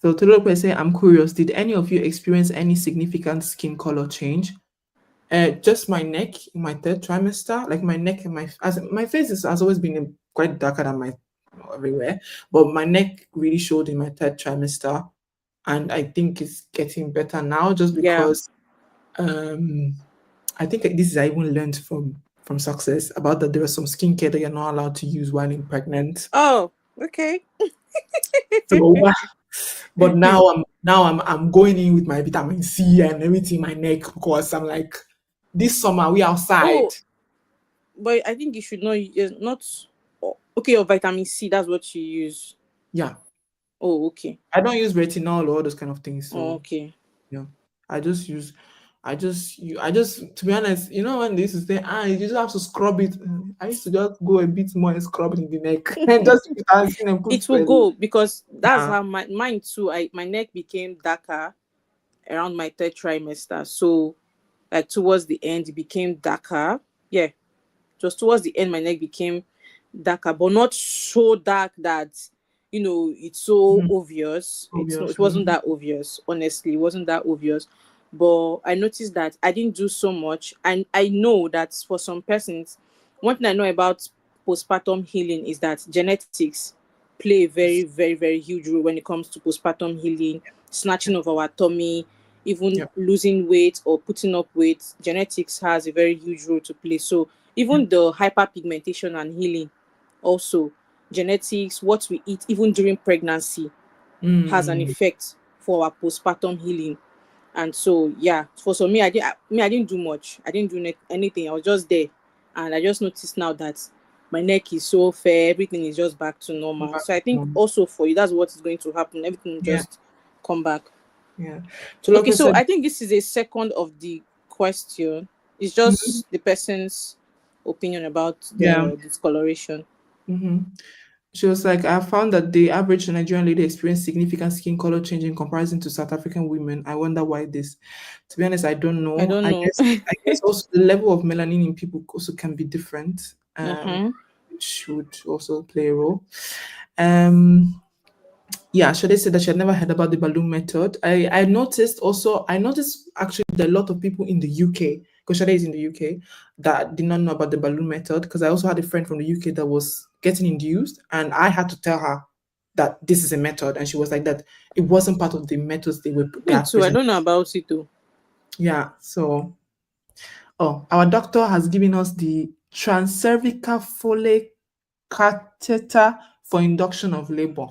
so Tolope say, I'm curious, did any of you experience any significant skin color change? Just my neck in my third trimester, like my neck and my face has always been quite darker than my everywhere, but my neck really showed in my third trimester. and I think it's getting better now just Yeah. because I think this is I even learned from Success about that there was some skincare that you're not allowed to use while in pregnant. Oh, okay. So, but now I'm going in with my vitamin C and everything in my neck because I'm like, this summer we outside. Oh, but I think you should not. Oh, okay, your vitamin C. That's what you use. Yeah, Oh, okay. I don't use retinol or all those kind of things. Oh, So okay. yeah, I just use, I just to be honest, when they used to say, you just have to scrub it. I used to just go a bit more and scrub it in the neck and just put it and put It will spray. go because that's Yeah. how mine too. My neck became darker around my third trimester. So like towards the end, it became darker. Yeah, just towards the end, my neck became darker, but not so dark that it's so Mhm. obvious. It Obvious. wasn't that obvious. Honestly, it wasn't that obvious. But I noticed that I didn't do so much, and I know that for some persons, one thing I know about postpartum healing is that genetics play a very, very, very huge role when it comes to postpartum healing, Yeah. snatching of our tummy, even Yeah. losing weight or putting up weight. Genetics has a very huge role to play. So Yeah. even the hyperpigmentation and healing, also genetics, what we eat, even during pregnancy, has an Mm. effect for our postpartum healing. And so, yeah, for me, I didn't do much. I didn't do anything. I was just there, and I just noticed now that my neck is so fair. Everything is just back to normal. Back So I to think normal. also for you, that's what is going to happen. Everything will Yeah. just come back. Yeah. So like Okay, I so said, I think this is a second of the question. It's mhm, just the person's opinion about yeah. the discoloration. hmm She was like, I found that the average Nigerian lady experienced significant skin color change in comparison to South African women. I wonder why this. To be honest, I don't I know. don't I know. guess I guess also the level of melanin in people also can be different. Mm-hmm. Which would also play a role. Um, yeah, Shade said that she had never heard about the balloon method. I noticed actually that a lot of people in the UK, because Shade is in the UK, that did not know about the balloon method. Because I also had a friend from the UK that was getting induced, and I had to tell her that this is a method, and she was like that it wasn't part of the methods they Me have too. I presented. don't know about it though. Yeah, so our doctor has given us the transcervical Foley catheter for induction of labor.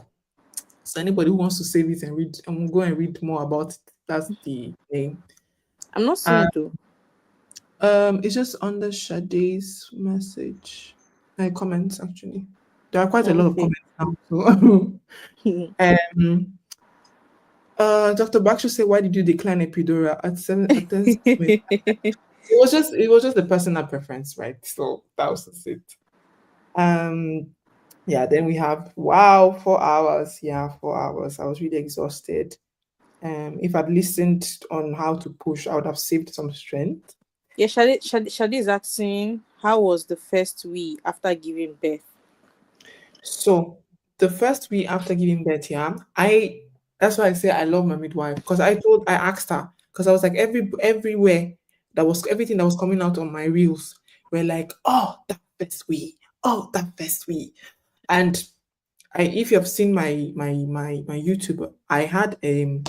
So anybody who wants to save it and read, and go and read more about it, that's the name. I'm not seeing Uh, it though. it's just under Sade's message, comments actually. There are quite a lot of Okay. comments now. So, um, Dr. Bakshi said, "Why did you decline epidural at 10 seconds?" It was just the personal preference, right? So that was just it. Um, yeah. Then we have 4 hours. Yeah, 4 hours. I was really exhausted. If I'd listened on how to push, I would have saved some strength. Yeah, Shadi is asking, how was the first week after giving birth? So the first week after giving birth, yeah, that's why I say I love my midwife because I asked her because I was like everywhere that was everything that was coming out on my reels were like, oh, that first week, oh, that first week, and if you have seen my YouTube, I had an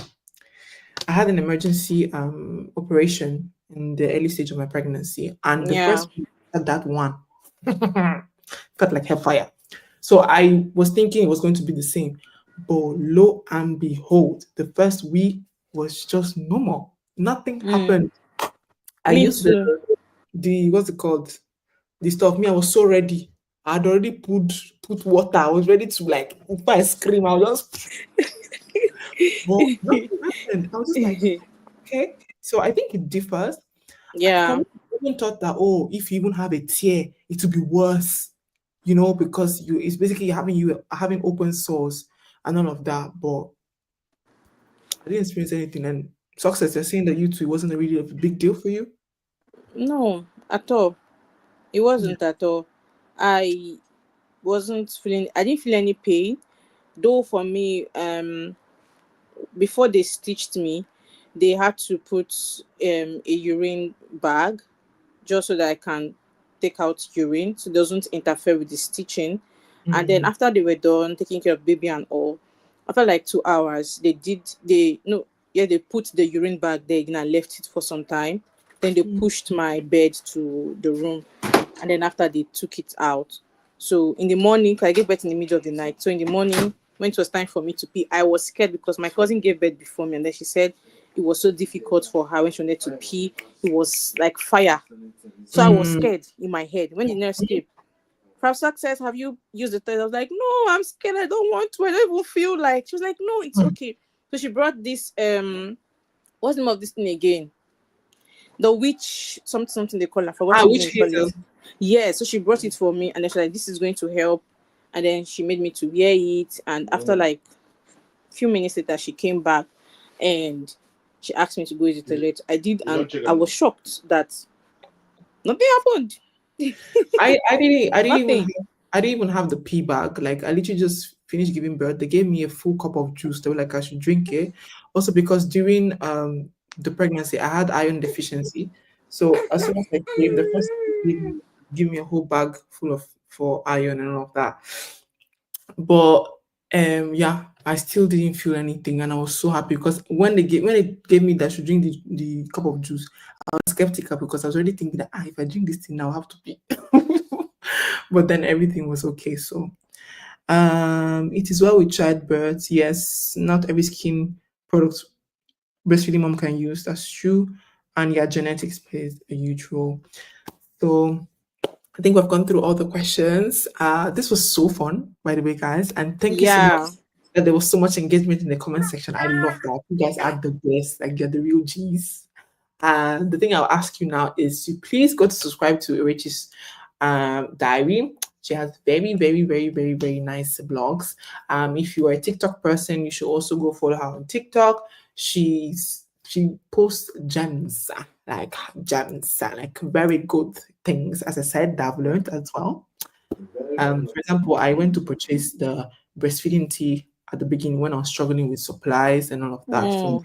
emergency operation in the early stage of my pregnancy, and the Yeah. first week at that one felt like hellfire. So I was thinking it was going to be the same, but lo and behold, the first week was just normal. Nothing Mm, happened. I me used too. the what's it called? The stuff. Me, I was so ready. I had already put water. I was ready to like if I scream, I was just but nothing happened. I was just like, okay. So I think it differs. For Yeah. me, I even thought that if you even have a tear, it will be worse, because it's basically having open sores and all of that. But I didn't experience anything. And success, you're saying that you two wasn't a really a big deal for you. No, at all. It Yeah. wasn't at all. I I didn't feel any pain. Though for me, before they stitched me, they had to put a urine bag just so that I can take out urine so it doesn't interfere with the stitching. And then Mm, after they were done taking care of baby and all, After like 2 hours, they put the urine bag there and I left it for some time. Then they pushed my bed to the room, and then after they took it out. So in the morning, 'cause I gave birth in the middle of the night. So in the morning, when it was time for me to pee, I was scared because my cousin gave birth before me, and then she said it was so difficult for her when she wanted to pee. It was like fire. So I was scared in my head. When the nurse came, Prof. Success, have you used the toilet? I was like, no, I'm scared. I don't want to. I don't even feel like. She was like, no, it's okay. So she brought this what's the name of this thing again? The witch something they call it. I forgot the Which name they call hazel? it. Yeah, so she brought it for me, and then she's like, this is going to help. And then she made me to wear it. And after like a few minutes later, she came back and she asked me to go to the toilet. I did, and I was shocked that nothing happened. Nothing. I didn't even have the pee bag. Like I literally just finished giving birth. They gave me a full cup of juice. They were like I should drink it. Also because during the pregnancy I had iron deficiency. So as soon as I came, the first thing they give me a whole bag full of for iron and all of that. But yeah, I still didn't feel anything and I was so happy because when they gave me that I should drink the cup of juice, I was skeptical because I was already thinking that if I drink this thing now I'll have to pee. But then everything was okay. So it is well with childbirth. Yes, not every skin product breastfeeding mom can use. That's true. And yeah, genetics plays a huge role. So I think we've gone through all the questions. This was so fun, by the way, guys. And thank you so much Yeah. that there was so much engagement in the comment section. I love that. You guys are the best. Like you're the real G's. The thing I'll ask you now is to please go to subscribe to Rachel's diary. She has very, very, very, very, very nice blogs. If you are a TikTok person, you should also go follow her on TikTok. She posts gems, like very good things. As I said, that I've learned as well. For example, I went to purchase the breastfeeding tea at the beginning when I was struggling with supplies and all of that. So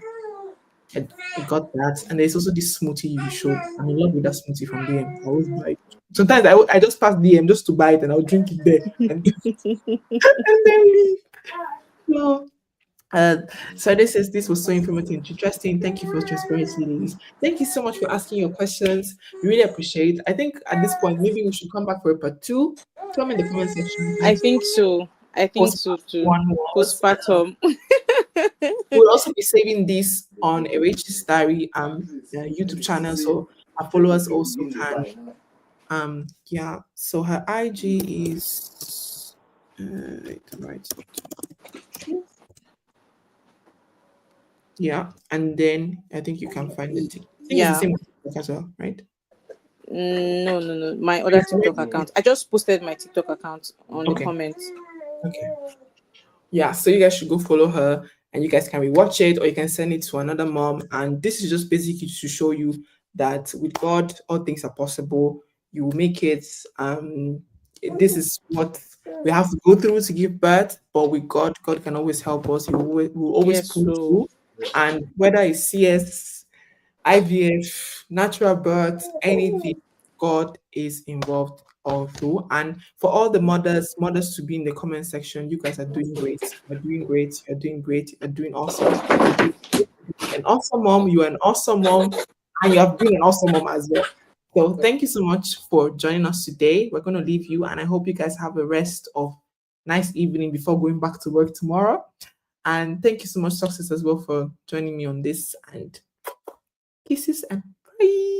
I got that. And there's also this smoothie you showed. I'm in love with that smoothie from DM. I always buy it. Sometimes I just pass DM just to buy it and I'll drink it there and, and then leave. So, so this says this was so informative and interesting. Thank you for your transparency, ladies. Thank you so much for asking your questions. We really appreciate. I think at this point maybe we should come back for a part two. Tell me in the comment section I how think so. I think post so too. one was. Postpartum. We'll also be saving this on a Rachel's Diary YouTube channel, so our followers also can. Yeah. So her IG is right. Yeah, and then I think you can find the TikTok. I think it's the Yeah. same with TikTok as well, right? No. My other TikTok account. I just posted my TikTok account on the Okay. comments. Okay. Yeah, so you guys should go follow her and you guys can rewatch it or you can send it to another mom. And this is just basically to show you that with God, all things are possible. You will make it. This is what we have to go through to give birth, but with God, God can always help us. He will always Yes, pull so through. And whether it's CS, IVF, natural birth, anything, God is involved all through. And for all the mothers to be in the comment section, you guys are doing great. You're doing great. You're doing great. You're doing awesome. You're an awesome mom. You are an awesome mom. And you have been an awesome mom as well. So thank you so much for joining us today. We're going to leave you. And I hope you guys have a rest of nice evening before going back to work tomorrow. And thank you so much, Success, as well, for joining me on this. And kisses and bye.